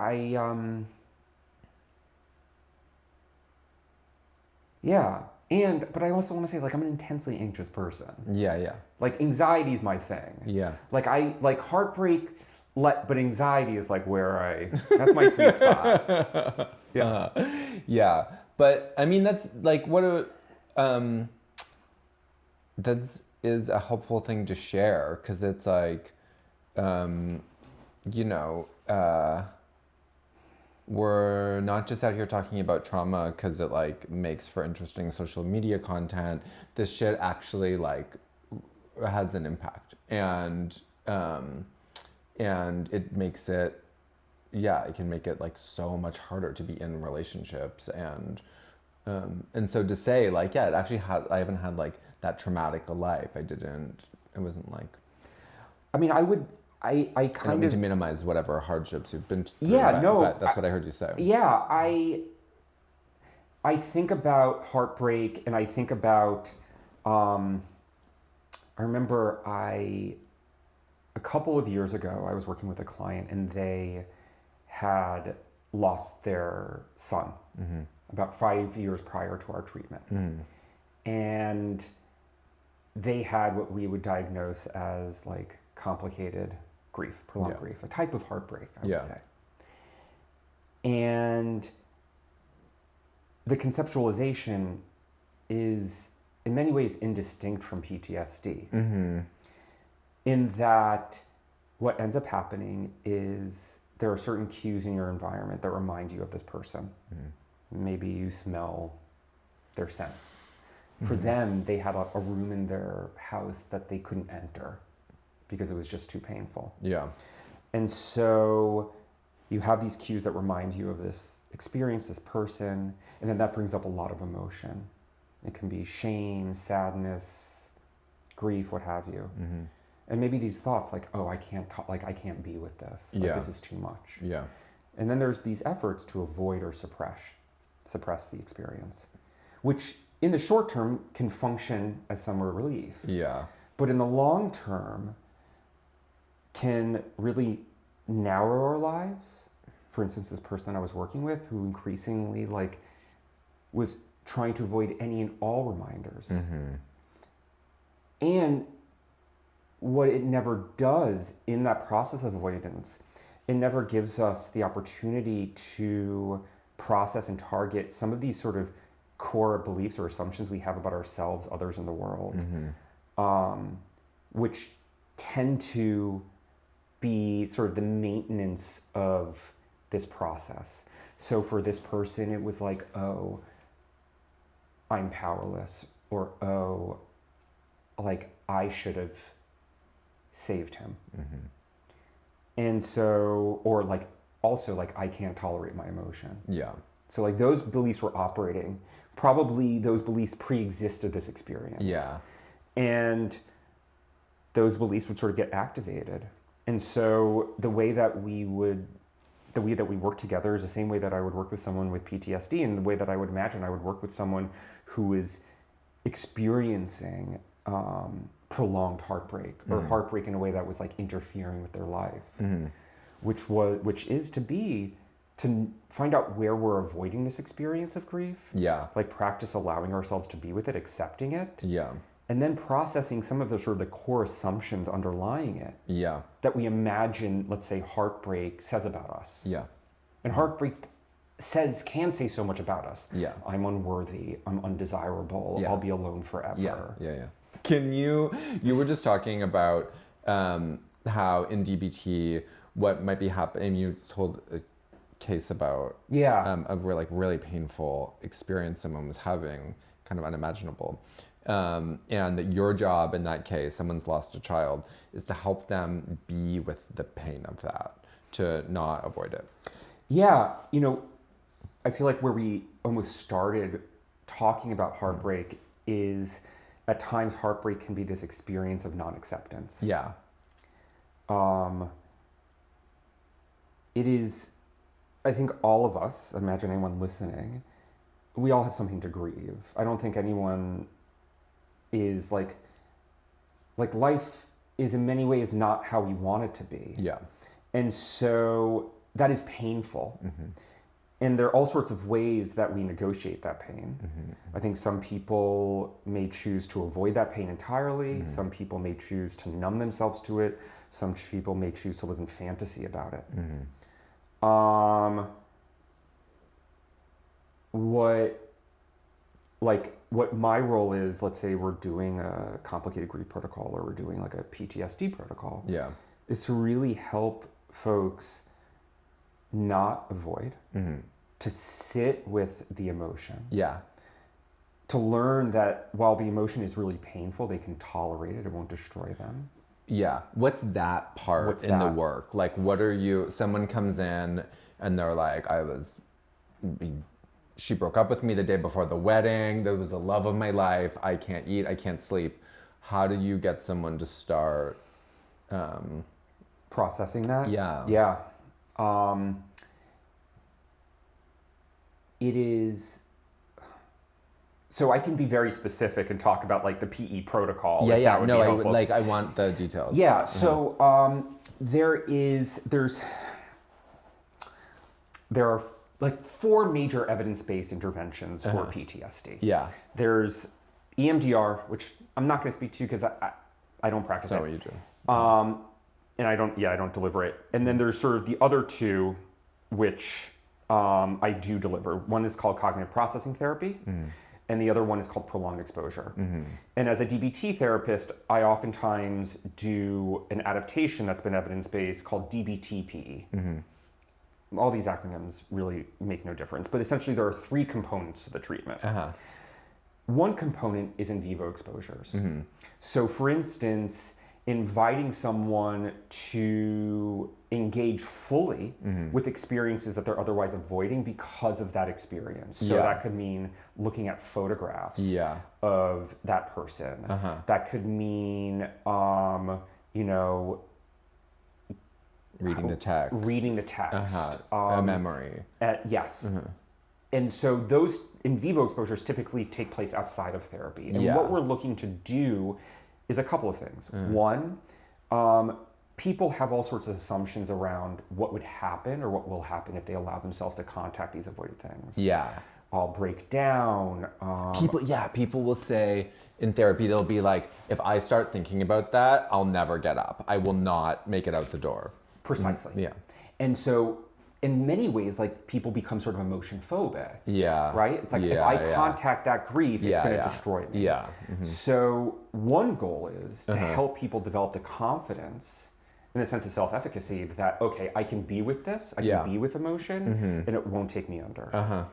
[SPEAKER 1] but I also want to say like I'm an intensely anxious person. Like anxiety is my thing. Like I like heartbreak, but anxiety is like where that's my sweet spot.
[SPEAKER 2] But I mean, that's like that is a helpful thing to share, because it's like, you know, we're not just out here talking about trauma because it like makes for interesting social media content. This shit actually like has an impact, and it makes it, yeah, it can make it like so much harder to be in relationships, and so to say like, yeah, it actually I haven't had like that traumatic a life. It wasn't like,
[SPEAKER 1] I mean, I
[SPEAKER 2] I don't
[SPEAKER 1] kind
[SPEAKER 2] mean
[SPEAKER 1] of,
[SPEAKER 2] to minimize whatever hardships you've been through,
[SPEAKER 1] yeah, no,
[SPEAKER 2] but that's what I heard you say.
[SPEAKER 1] yeah, I think about heartbreak, and I think about, I remember a couple of years ago, I was working with a client, and they had lost their son about 5 years prior to our treatment. And they had what we would diagnose as like complicated grief, prolonged grief, a type of heartbreak, I would say. And the conceptualization is in many ways indistinct from PTSD, in that what ends up happening is there are certain cues in your environment that remind you of this person. Maybe you smell their scent. For them, they had a room in their house that they couldn't enter because it was just too painful.
[SPEAKER 2] Yeah.
[SPEAKER 1] And so you have these cues that remind you of this experience, this person, and then that brings up a lot of emotion. It can be shame, sadness, grief, what have you. And maybe these thoughts like, oh, I can't I can't be with this. Like, this is too much.
[SPEAKER 2] Yeah.
[SPEAKER 1] And then there's these efforts to avoid or suppress the experience, which in the short term can function as some relief.
[SPEAKER 2] Yeah.
[SPEAKER 1] But in the long term can really narrow our lives. For instance, this person I was working with who increasingly like was trying to avoid any and all reminders. And what it never does in that process of avoidance, it never gives us the opportunity to process and target some of these sort of core beliefs or assumptions we have about ourselves, others, in the world, which tend to be sort of the maintenance of this process. So for this person, it was like, oh, I'm powerless, or oh, like I should have saved him. And so, or like also like I can't tolerate my emotion.
[SPEAKER 2] Yeah.
[SPEAKER 1] So like those beliefs were operating. Probably those beliefs pre-existed this experience.
[SPEAKER 2] Yeah.
[SPEAKER 1] And those beliefs would sort of get activated. And so the way that we work together is the same way that I would work with someone with PTSD, and the way that I would imagine I would work with someone who is experiencing prolonged heartbreak, or heartbreak in a way that was like interfering with their life, which is to find out where we're avoiding this experience of grief.
[SPEAKER 2] Yeah.
[SPEAKER 1] Like practice allowing ourselves to be with it, accepting it.
[SPEAKER 2] Yeah.
[SPEAKER 1] And then processing some of the sort of the core assumptions underlying it.
[SPEAKER 2] Yeah.
[SPEAKER 1] That we imagine, let's say, heartbreak says about us.
[SPEAKER 2] Yeah.
[SPEAKER 1] And heartbreak can say so much about us.
[SPEAKER 2] Yeah.
[SPEAKER 1] I'm unworthy, I'm undesirable, I'll be alone forever.
[SPEAKER 2] Yeah. Can you were just talking about how in DBT, what might be happening, you told a case about a really painful experience someone was having, kind of unimaginable. And that your job in that case, someone's lost a child, is to help them be with the pain of that, to not avoid it.
[SPEAKER 1] Yeah, I feel like where we almost started talking about heartbreak is at times heartbreak can be this experience of non-acceptance.
[SPEAKER 2] Yeah.
[SPEAKER 1] It is, I think all of us, imagine anyone listening, we all have something to grieve. I don't think anyone is like life is in many ways not how we want it to be.
[SPEAKER 2] Yeah.
[SPEAKER 1] And so that is painful. And there are all sorts of ways that we negotiate that pain. I think some people may choose to avoid that pain entirely. Some people may choose to numb themselves to it. Some people may choose to live in fantasy about it. What like what my role is, let's say we're doing a complicated grief protocol or we're doing like a PTSD protocol,
[SPEAKER 2] Yeah.
[SPEAKER 1] is to really help folks not avoid, to sit with the emotion,
[SPEAKER 2] Yeah.
[SPEAKER 1] to learn that while the emotion is really painful, they can tolerate it, it won't destroy them.
[SPEAKER 2] Yeah. What's that part
[SPEAKER 1] What's
[SPEAKER 2] in the
[SPEAKER 1] that?
[SPEAKER 2] work? Like, what are you, someone comes in and they're like, she broke up with me the day before the wedding. There was the love of my life. I can't eat. I can't sleep. How do you get someone to start
[SPEAKER 1] Processing that?
[SPEAKER 2] Yeah.
[SPEAKER 1] Yeah. It is, so I can be very specific and talk about like the PE protocol.
[SPEAKER 2] Yeah,
[SPEAKER 1] if
[SPEAKER 2] yeah.
[SPEAKER 1] that would
[SPEAKER 2] No,
[SPEAKER 1] be
[SPEAKER 2] I
[SPEAKER 1] helpful.
[SPEAKER 2] I want the details.
[SPEAKER 1] Yeah, so there's there are like 4 major evidence-based interventions for PTSD.
[SPEAKER 2] Yeah.
[SPEAKER 1] There's EMDR, which I'm not going to speak to because I don't practice
[SPEAKER 2] That's
[SPEAKER 1] it.
[SPEAKER 2] not what you do.
[SPEAKER 1] And I don't deliver it. And then there's sort of the other 2, which I do deliver. One is called cognitive processing therapy, and the other one is called prolonged exposure. And as a DBT therapist, I oftentimes do an adaptation that's been evidence-based called DBT-PE. All these acronyms really make no difference, but essentially there are 3 components to the treatment. One component is in vivo exposures. So for instance, inviting someone to engage fully with experiences that they're otherwise avoiding because of that experience. So that could mean looking at photographs of that person. That could mean,
[SPEAKER 2] Reading the text. A memory.
[SPEAKER 1] Yes. And so those in vivo exposures typically take place outside of therapy. And what we're looking to do is a couple of things. One, people have all sorts of assumptions around what would happen or what will happen if they allow themselves to contact these avoided things.
[SPEAKER 2] Yeah.
[SPEAKER 1] I'll break down.
[SPEAKER 2] People will say in therapy, they'll be like, if I start thinking about that, I'll never get up. I will not make it out the door.
[SPEAKER 1] Precisely.
[SPEAKER 2] Yeah.
[SPEAKER 1] And so in many ways, like people become sort of emotion phobic.
[SPEAKER 2] Yeah.
[SPEAKER 1] Right? It's like if I contact that grief, it's going to destroy me.
[SPEAKER 2] Yeah.
[SPEAKER 1] So one goal is to help people develop the confidence in the sense of self-efficacy that, okay, I can be with this, I can be with emotion, and it won't take me under.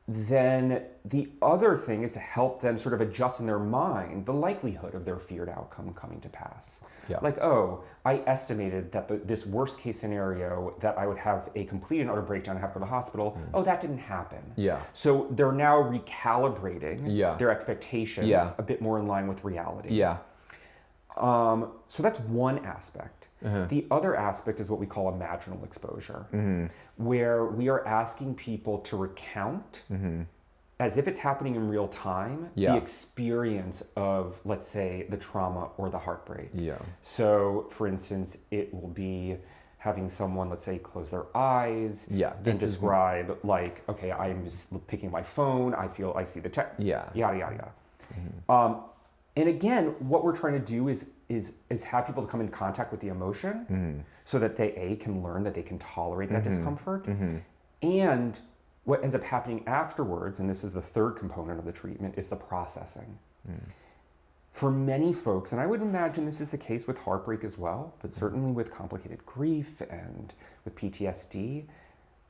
[SPEAKER 1] Then the other thing is to help them sort of adjust in their mind the likelihood of their feared outcome coming to pass.
[SPEAKER 2] Yeah.
[SPEAKER 1] Like, oh, I estimated that this worst case scenario that I would have a complete and utter breakdown and have to go to the hospital, oh, that didn't happen.
[SPEAKER 2] Yeah.
[SPEAKER 1] So they're now recalibrating their expectations a bit more in line with reality.
[SPEAKER 2] Yeah.
[SPEAKER 1] So that's one aspect. The other aspect is what we call imaginal exposure, where we are asking people to recount, as if it's happening in real time, the experience of, let's say, the trauma or the heartbreak.
[SPEAKER 2] Yeah.
[SPEAKER 1] So, for instance, it will be having someone, let's say, close their eyes and describe, like, okay, I'm just picking my phone, I see the text, yada, yada, yada. And again, what we're trying to do is have people to come in contact with the emotion so that they can learn that they can tolerate that discomfort. And what ends up happening afterwards, and this is the third component of the treatment, is the processing. For many folks, and I would imagine this is the case with heartbreak as well, but certainly with complicated grief and with PTSD,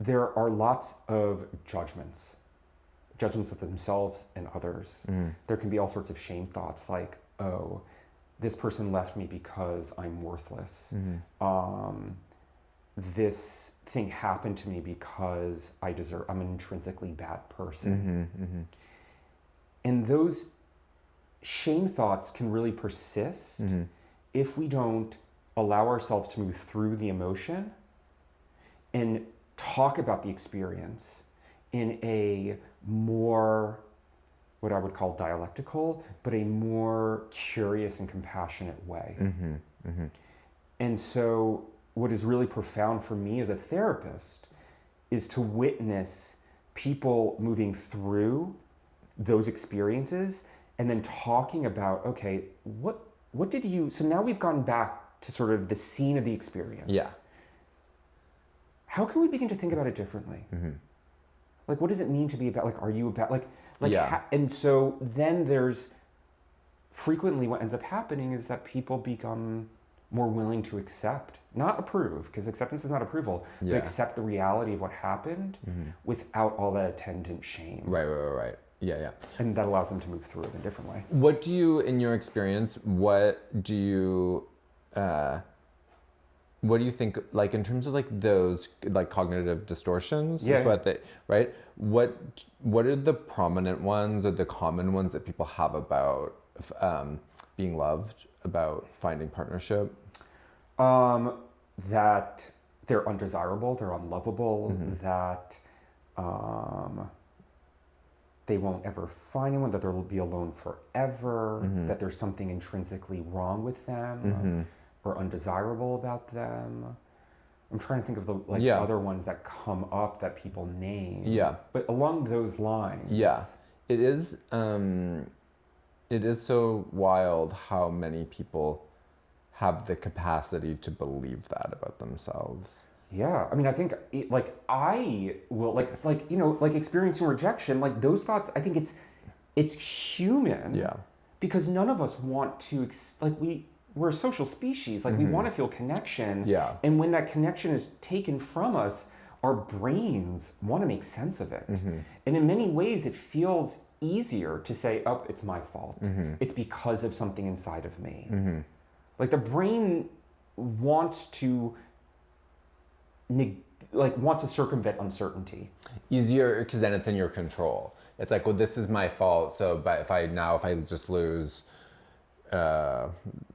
[SPEAKER 1] there are lots of judgments of themselves and others. There can be all sorts of shame thoughts like, oh, this person left me because I'm worthless. This thing happened to me because I'm an intrinsically bad person. And those shame thoughts can really persist if we don't allow ourselves to move through the emotion and talk about the experience in a more, what I would call dialectical, but a more curious and compassionate way. And so what is really profound for me as a therapist is to witness people moving through those experiences and then talking about, okay, what did you, so now we've gone back to sort of the scene of the experience.
[SPEAKER 2] Yeah.
[SPEAKER 1] How can we begin to think about it differently? Like, what does it mean to be about? Like, are you about? Like,
[SPEAKER 2] Yeah.
[SPEAKER 1] and so then there's frequently what ends up happening is that people become more willing to accept, not approve, because acceptance is not approval, but
[SPEAKER 2] Yeah.
[SPEAKER 1] accept the reality of what happened without all that attendant shame.
[SPEAKER 2] Right. Yeah.
[SPEAKER 1] And that allows them to move through it in a different way.
[SPEAKER 2] What do you, in your experience, what do you think, like, in terms of like those like cognitive distortions?
[SPEAKER 1] Yeah.
[SPEAKER 2] Is what they, right? What are the prominent ones or the common ones that people have about being loved, about finding partnership?
[SPEAKER 1] That they're undesirable, they're unlovable, that they won't ever find anyone, that they'll be alone forever, that there's something intrinsically wrong with them or undesirable about them. I'm trying to think of the other ones that come up that people name.
[SPEAKER 2] Yeah.
[SPEAKER 1] But along those lines.
[SPEAKER 2] Yeah. It is so wild how many people have the capacity to believe that about themselves.
[SPEAKER 1] Yeah, I mean, I think I will like experiencing rejection, like those thoughts. I think it's human.
[SPEAKER 2] Yeah.
[SPEAKER 1] Because none of us want to we're a social species. Like we want to feel connection.
[SPEAKER 2] Yeah.
[SPEAKER 1] And when that connection is taken from us, our brains want to make sense of it. And in many ways, it feels easier to say, "Oh, it's my fault. It's because of something inside of me." Like the brain wants to circumvent uncertainty.
[SPEAKER 2] Easier because then it's in your control. It's like, well, this is my fault. So, but if I just lose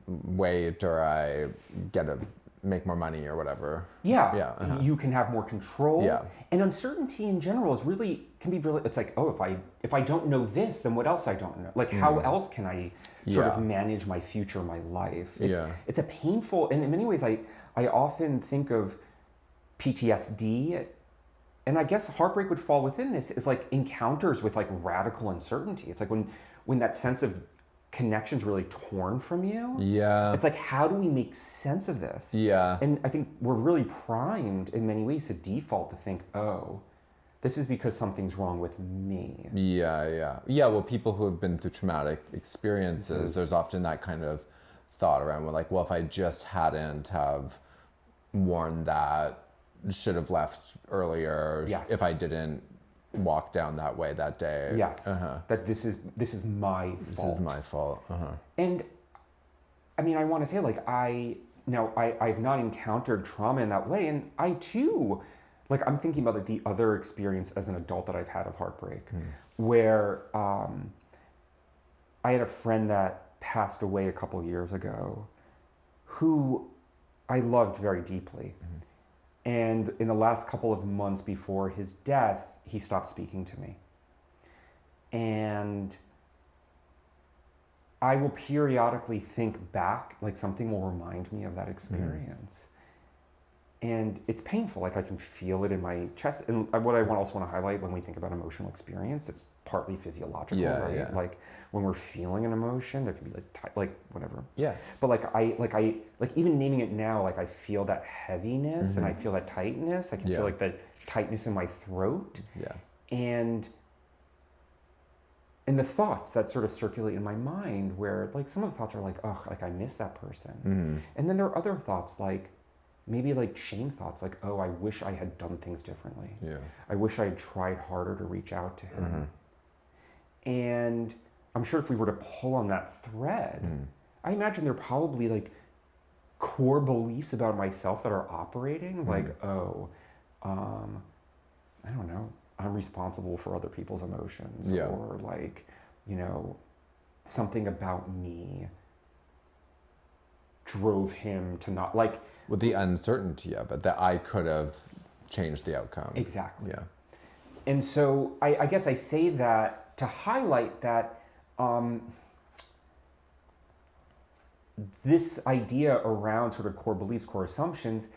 [SPEAKER 2] weight or I get to make more money or whatever.
[SPEAKER 1] Yeah. You can have more control.
[SPEAKER 2] Yeah.
[SPEAKER 1] And uncertainty in general can be really. It's like, oh, if I don't know this, then what else I don't know? Like, how else can I sort of manage my future, my life? It's a painful, and in many ways, I often think of PTSD, and I guess heartbreak would fall within this, is like encounters with like radical uncertainty. It's like when that sense of connection's really torn from you.
[SPEAKER 2] Yeah.
[SPEAKER 1] It's like, how do we make sense of this?
[SPEAKER 2] Yeah.
[SPEAKER 1] And I think we're really primed in many ways to default to think, oh, this is because something's wrong with me.
[SPEAKER 2] Yeah. Well, people who have been through traumatic experiences, there's often that kind of thought around, well, if I just hadn't have worn that, should have left earlier.
[SPEAKER 1] Yes.
[SPEAKER 2] If I didn't walk down that way that day.
[SPEAKER 1] Yes. That this is my fault.
[SPEAKER 2] This is my fault.
[SPEAKER 1] And I mean, I want to say, like, I've not encountered trauma in that way, and I too, like, I'm thinking about like the other experience as an adult that I've had of heartbreak, where I had a friend that passed away a couple years ago, who I loved very deeply. And in the last couple of months before his death, he stopped speaking to me. And I will periodically think back, like something will remind me of that experience. And it's painful, like I can feel it in my chest. And what I also want to highlight when we think about emotional experience, it's partly physiological, right?
[SPEAKER 2] Yeah.
[SPEAKER 1] Like when we're feeling an emotion, there can be like whatever.
[SPEAKER 2] Yeah.
[SPEAKER 1] But I even naming it now, like I feel that heaviness and I feel that tightness. I can feel like the tightness in my throat.
[SPEAKER 2] Yeah.
[SPEAKER 1] And the thoughts that sort of circulate in my mind, where like some of the thoughts are like, oh, like I miss that person. And then there are other thoughts like, maybe like shame thoughts, like, oh, I wish I had done things differently.
[SPEAKER 2] Yeah.
[SPEAKER 1] I wish I had tried harder to reach out to him. And I'm sure if we were to pull on that thread, I imagine there are probably like core beliefs about myself that are operating, like, oh, I don't know, I'm responsible for other people's emotions, or like, something about me drove him to not like.
[SPEAKER 2] With the uncertainty of it, that I could have changed the outcome.
[SPEAKER 1] Exactly.
[SPEAKER 2] Yeah.
[SPEAKER 1] And so I guess I say that to highlight that this idea around sort of core beliefs, core assumptions,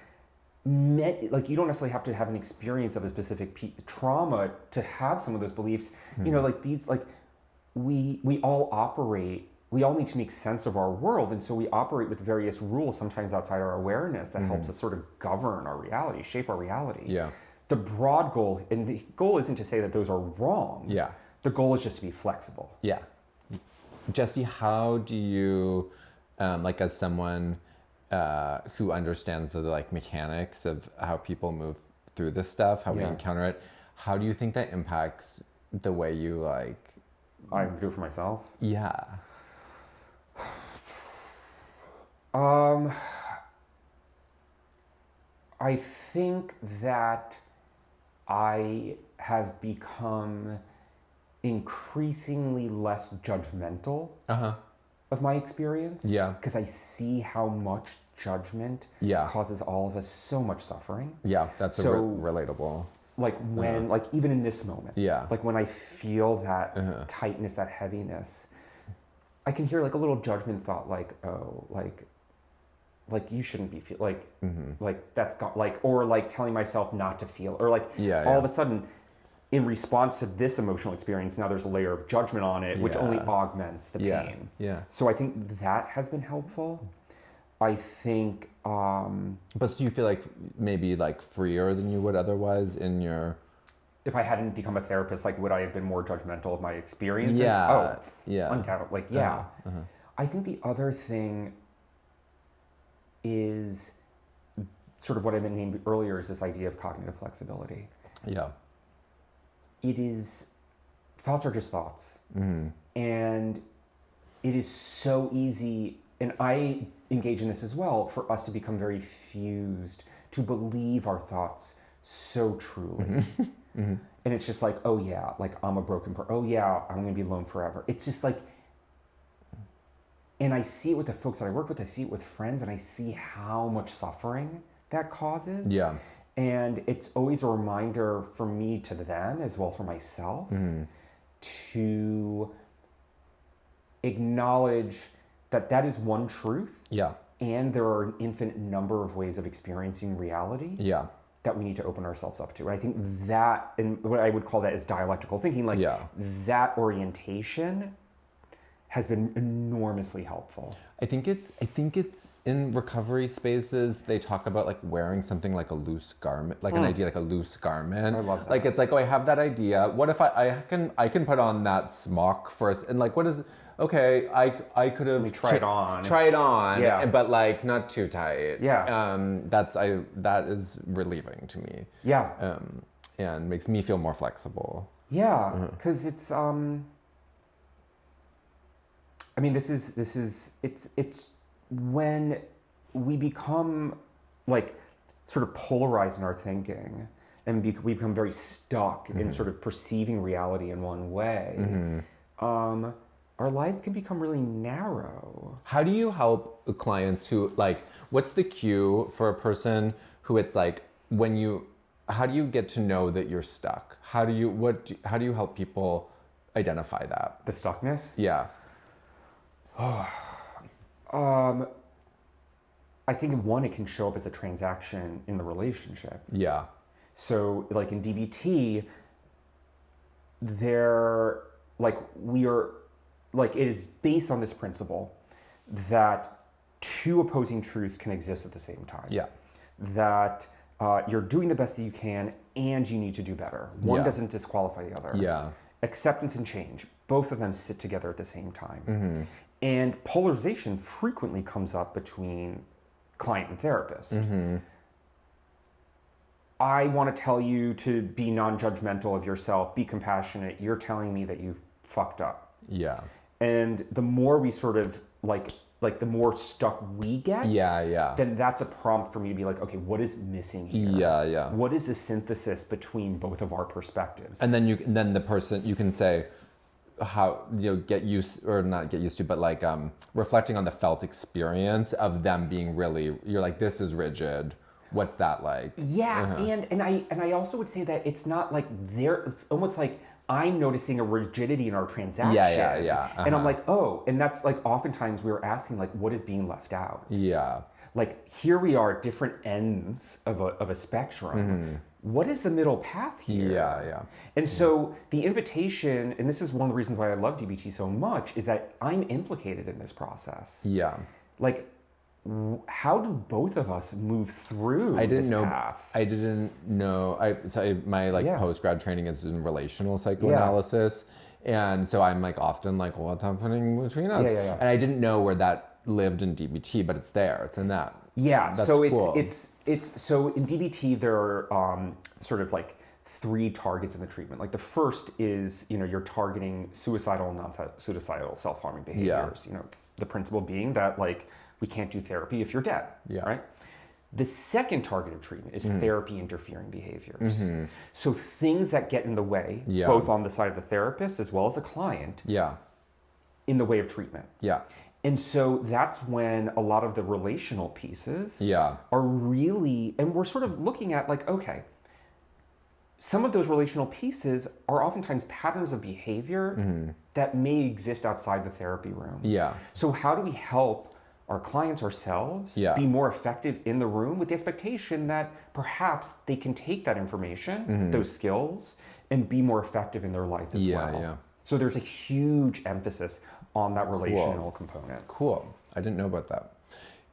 [SPEAKER 1] like you don't necessarily have to have an experience of a specific trauma to have some of those beliefs. Like these, like we all operate. We all need to make sense of our world, and so we operate with various rules, sometimes outside our awareness, that helps us sort of govern our reality, shape our reality.
[SPEAKER 2] Yeah.
[SPEAKER 1] the broad goal, and the goal isn't to say that those are wrong.
[SPEAKER 2] Yeah.
[SPEAKER 1] The goal is just to be flexible.
[SPEAKER 2] Yeah. Jesse, how do you, like as someone who understands the like mechanics of how people move through this stuff, how we encounter it, how do you think that impacts the way you like...
[SPEAKER 1] I do it for myself?
[SPEAKER 2] Yeah.
[SPEAKER 1] I think that I have become increasingly less judgmental of my experience.
[SPEAKER 2] Yeah.
[SPEAKER 1] Because I see how much judgment causes all of us so much suffering.
[SPEAKER 2] Yeah, that's
[SPEAKER 1] So,
[SPEAKER 2] relatable.
[SPEAKER 1] Like when, like even in this moment,
[SPEAKER 2] Yeah.
[SPEAKER 1] like when I feel that tightness, that heaviness, I can hear like a little judgment thought, like, oh, like you shouldn't be feel like that's got like, or like telling myself not to feel, or like all of a sudden, in response to this emotional experience, now there's a layer of judgment on it, which only augments the pain.
[SPEAKER 2] Yeah.
[SPEAKER 1] So I think that has been helpful. I think.
[SPEAKER 2] But so you feel like maybe like freer than you would otherwise in your...
[SPEAKER 1] If I hadn't become a therapist, like would I have been more judgmental of my experiences?
[SPEAKER 2] Yeah.
[SPEAKER 1] Undoubtedly. Like, yeah. I think the other thing is sort of what I named earlier is this idea of cognitive flexibility.
[SPEAKER 2] Yeah.
[SPEAKER 1] It is, thoughts are just thoughts. And it is so easy, and I engage in this as well, for us to become very fused, to believe our thoughts so truly. And it's just like, oh yeah, like I'm a broken person. Oh yeah, I'm gonna be alone forever. It's just like, and I see it with the folks that I work with, I see it with friends, and I see how much suffering that causes.
[SPEAKER 2] Yeah.
[SPEAKER 1] And it's always a reminder for me to them, as well for myself, to acknowledge that that is one truth.
[SPEAKER 2] Yeah.
[SPEAKER 1] And there are an infinite number of ways of experiencing reality.
[SPEAKER 2] Yeah.
[SPEAKER 1] That we need to open ourselves up to. And I think that, and what I would call that is dialectical thinking, like that orientation has been enormously helpful.
[SPEAKER 2] I think it's in recovery spaces, they talk about like wearing something like a loose garment, like an idea like a loose garment.
[SPEAKER 1] I love that.
[SPEAKER 2] Like it's like, oh, I have that idea. What if I can put on that smock first, and like what is... Okay, I could have
[SPEAKER 1] try it on.
[SPEAKER 2] Try it on,
[SPEAKER 1] Yeah.
[SPEAKER 2] but like not too tight.
[SPEAKER 1] Yeah.
[SPEAKER 2] That is relieving to me.
[SPEAKER 1] Yeah.
[SPEAKER 2] And makes me feel more flexible.
[SPEAKER 1] Yeah, because it's I mean, this is it's when we become like sort of polarized in our thinking, and we become very stuck in sort of perceiving reality in one way. Our lives can become really narrow.
[SPEAKER 2] How do you help clients who like, what's the cue for a person who it's like, how do you get to know that you're stuck? How do you help people identify that?
[SPEAKER 1] The stuckness?
[SPEAKER 2] Yeah.
[SPEAKER 1] I think one, it can show up as a transaction in the relationship.
[SPEAKER 2] Yeah.
[SPEAKER 1] So like in DBT, it is based on this principle that two opposing truths can exist at the same time.
[SPEAKER 2] Yeah.
[SPEAKER 1] That you're doing the best that you can, and you need to do better. One doesn't disqualify the other.
[SPEAKER 2] Yeah.
[SPEAKER 1] Acceptance and change, both of them sit together at the same time. And polarization frequently comes up between client and therapist. I want to tell you to be non-judgmental of yourself, be compassionate. You're telling me that you fucked up.
[SPEAKER 2] Yeah.
[SPEAKER 1] And the more we sort of like the more stuck we get, then that's a prompt for me to be like, okay, what is missing here?
[SPEAKER 2] Yeah.
[SPEAKER 1] What is the synthesis between both of our perspectives?
[SPEAKER 2] And then the person, you can say how, get used, or not get used to, but like reflecting on the felt experience of them being really, you're like, this is rigid. What's that like?
[SPEAKER 1] Yeah, and I also would say that it's not like it's almost like I'm noticing a rigidity in our transaction.
[SPEAKER 2] Yeah.
[SPEAKER 1] And I'm like, oh, and that's like oftentimes we were asking like, what is being left out?
[SPEAKER 2] Yeah.
[SPEAKER 1] Like here we are at different ends of a spectrum. What is the middle path here?
[SPEAKER 2] Yeah.
[SPEAKER 1] And so the invitation, and this is one of the reasons why I love DBT so much, is that I'm implicated in this process.
[SPEAKER 2] Yeah.
[SPEAKER 1] Like how do both of us move through
[SPEAKER 2] I didn't
[SPEAKER 1] this
[SPEAKER 2] know.
[SPEAKER 1] path?
[SPEAKER 2] I didn't know. My like
[SPEAKER 1] Yeah.
[SPEAKER 2] post grad training is in relational psychoanalysis, and so I'm like often like, what's happening between us?
[SPEAKER 1] Yeah.
[SPEAKER 2] And I didn't know where that lived in DBT, but it's there. It's in that.
[SPEAKER 1] Yeah,
[SPEAKER 2] That's
[SPEAKER 1] so
[SPEAKER 2] cool.
[SPEAKER 1] it's so in DBT there are sort of like 3 targets in the treatment. Like the first is, you're targeting suicidal and non-suicidal self-harming behaviors. The principle being that like we can't do therapy if you're dead, right? The second targeted treatment is therapy interfering behaviors. So things that get in the way, both on the side of the therapist as well as the client, in the way of treatment. And so that's when a lot of the relational pieces are really, and we're sort of looking at like, okay, some of those relational pieces are oftentimes patterns of behavior that may exist outside the therapy room. So how do we help our clients, ourselves, be more effective in the room with the expectation that perhaps they can take that information, those skills, and be more effective in their life as well. So there's a huge emphasis on that relational component.
[SPEAKER 2] Cool. I didn't know about that.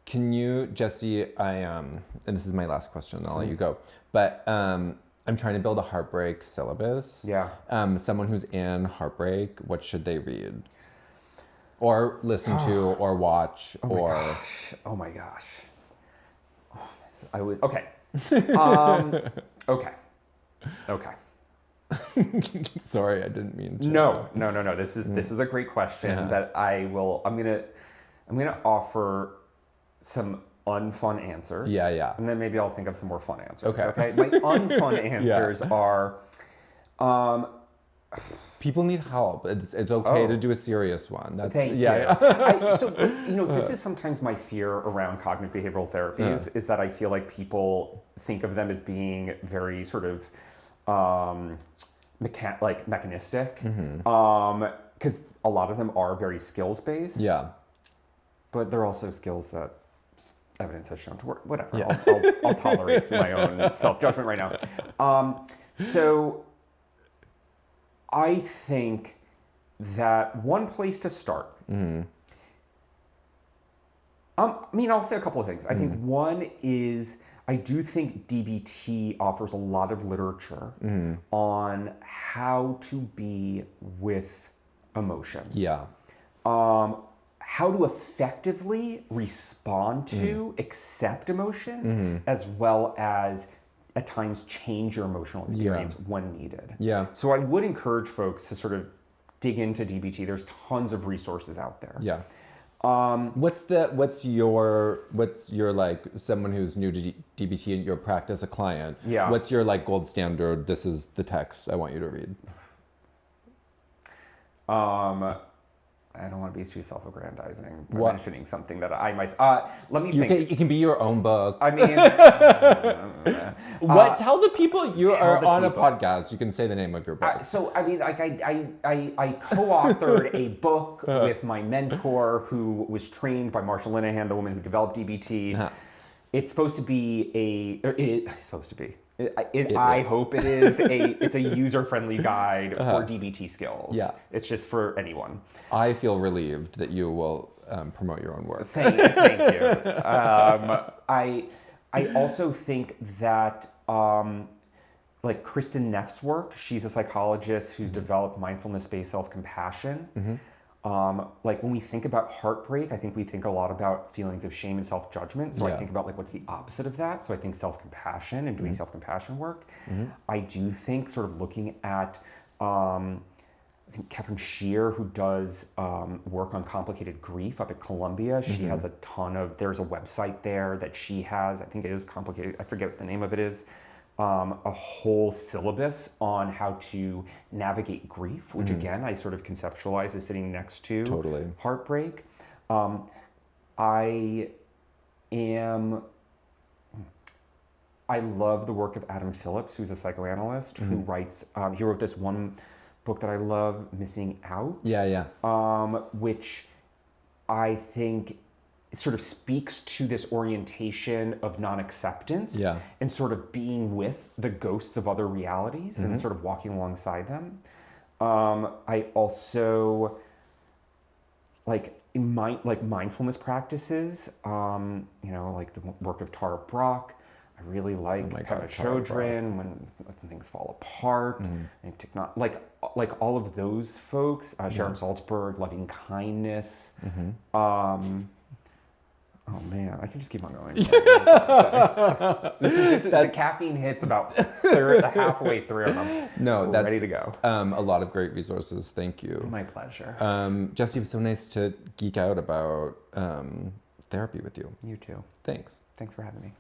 [SPEAKER 2] Can you, Jesse, and this is my last question, I'll let you go. But I'm trying to build a heartbreak syllabus. Someone who's in heartbreak, what should they read? Or listen to, or watch,
[SPEAKER 1] Oh my gosh. Okay. Okay.
[SPEAKER 2] Sorry, I didn't mean to.
[SPEAKER 1] No. This is a great question that I'm gonna offer some unfun answers. And then maybe I'll think of some more fun answers. Okay. My unfun answers are
[SPEAKER 2] people need help. It's okay to do a serious one.
[SPEAKER 1] Thank you. So this is sometimes my fear around cognitive behavioral therapies is that I feel like people think of them as being very sort of mechanistic, because a lot of them are very skills based. But they're also skills that evidence has shown to work. Whatever. I'll tolerate my own self-judgment right now. So I think that one place to start. I'll say a couple of things. I think one is I do think DBT offers a lot of literature on how to be with emotion. How to effectively respond to, accept emotion, as well as at times change your emotional experience when needed. So I would encourage folks to sort of dig into DBT. There's tons of resources out there.
[SPEAKER 2] What's your like someone who's new to DBT in your practice, a client? What's your like gold standard? This is the text I want you to read.
[SPEAKER 1] I don't want to be too self-aggrandizing by mentioning something that I might. Let me think.
[SPEAKER 2] It can be your own book.
[SPEAKER 1] I mean,
[SPEAKER 2] Tell the people you are on a podcast. You can say the name of your book.
[SPEAKER 1] I co-authored a book with my mentor, who was trained by Marsha Linehan, the woman who developed DBT. It's supposed to be it's supposed to be. I hope it is it's a user-friendly guide for DBT skills. It's just for anyone.
[SPEAKER 2] I feel relieved that you will promote your own work.
[SPEAKER 1] Thank you. I also think that like Kristen Neff's work, she's a psychologist who's developed mindfulness-based self-compassion. Like when we think about heartbreak, I think we think a lot about feelings of shame and self-judgment. So I think about like what's the opposite of that. So I think self-compassion and doing self-compassion work. I do think sort of looking at, I think Catherine Shear, who does work on complicated grief up at Columbia. She has a ton of, there's a website there that she has, I think it is complicated, I forget what the name of it is. A whole syllabus on how to navigate grief, which again, I sort of conceptualize as sitting next to heartbreak. I love the work of Adam Phillips, who's a psychoanalyst, who writes, he wrote this one book that I love, Missing Out. Which I think sort of speaks to this orientation of non-acceptance and sort of being with the ghosts of other realities and sort of walking alongside them. I also, like, like mindfulness practices, like the work of Tara Brach. I really like Pema Chodron when things fall apart, and like all of those folks. Sharon Salzberg, Loving Kindness. Oh man, I can just keep on going. The caffeine hits about halfway through, and I'm ready to go.
[SPEAKER 2] A lot of great resources. Thank you.
[SPEAKER 1] My pleasure.
[SPEAKER 2] Jesse, it was so nice to geek out about therapy with you.
[SPEAKER 1] You too.
[SPEAKER 2] Thanks.
[SPEAKER 1] Thanks for having me.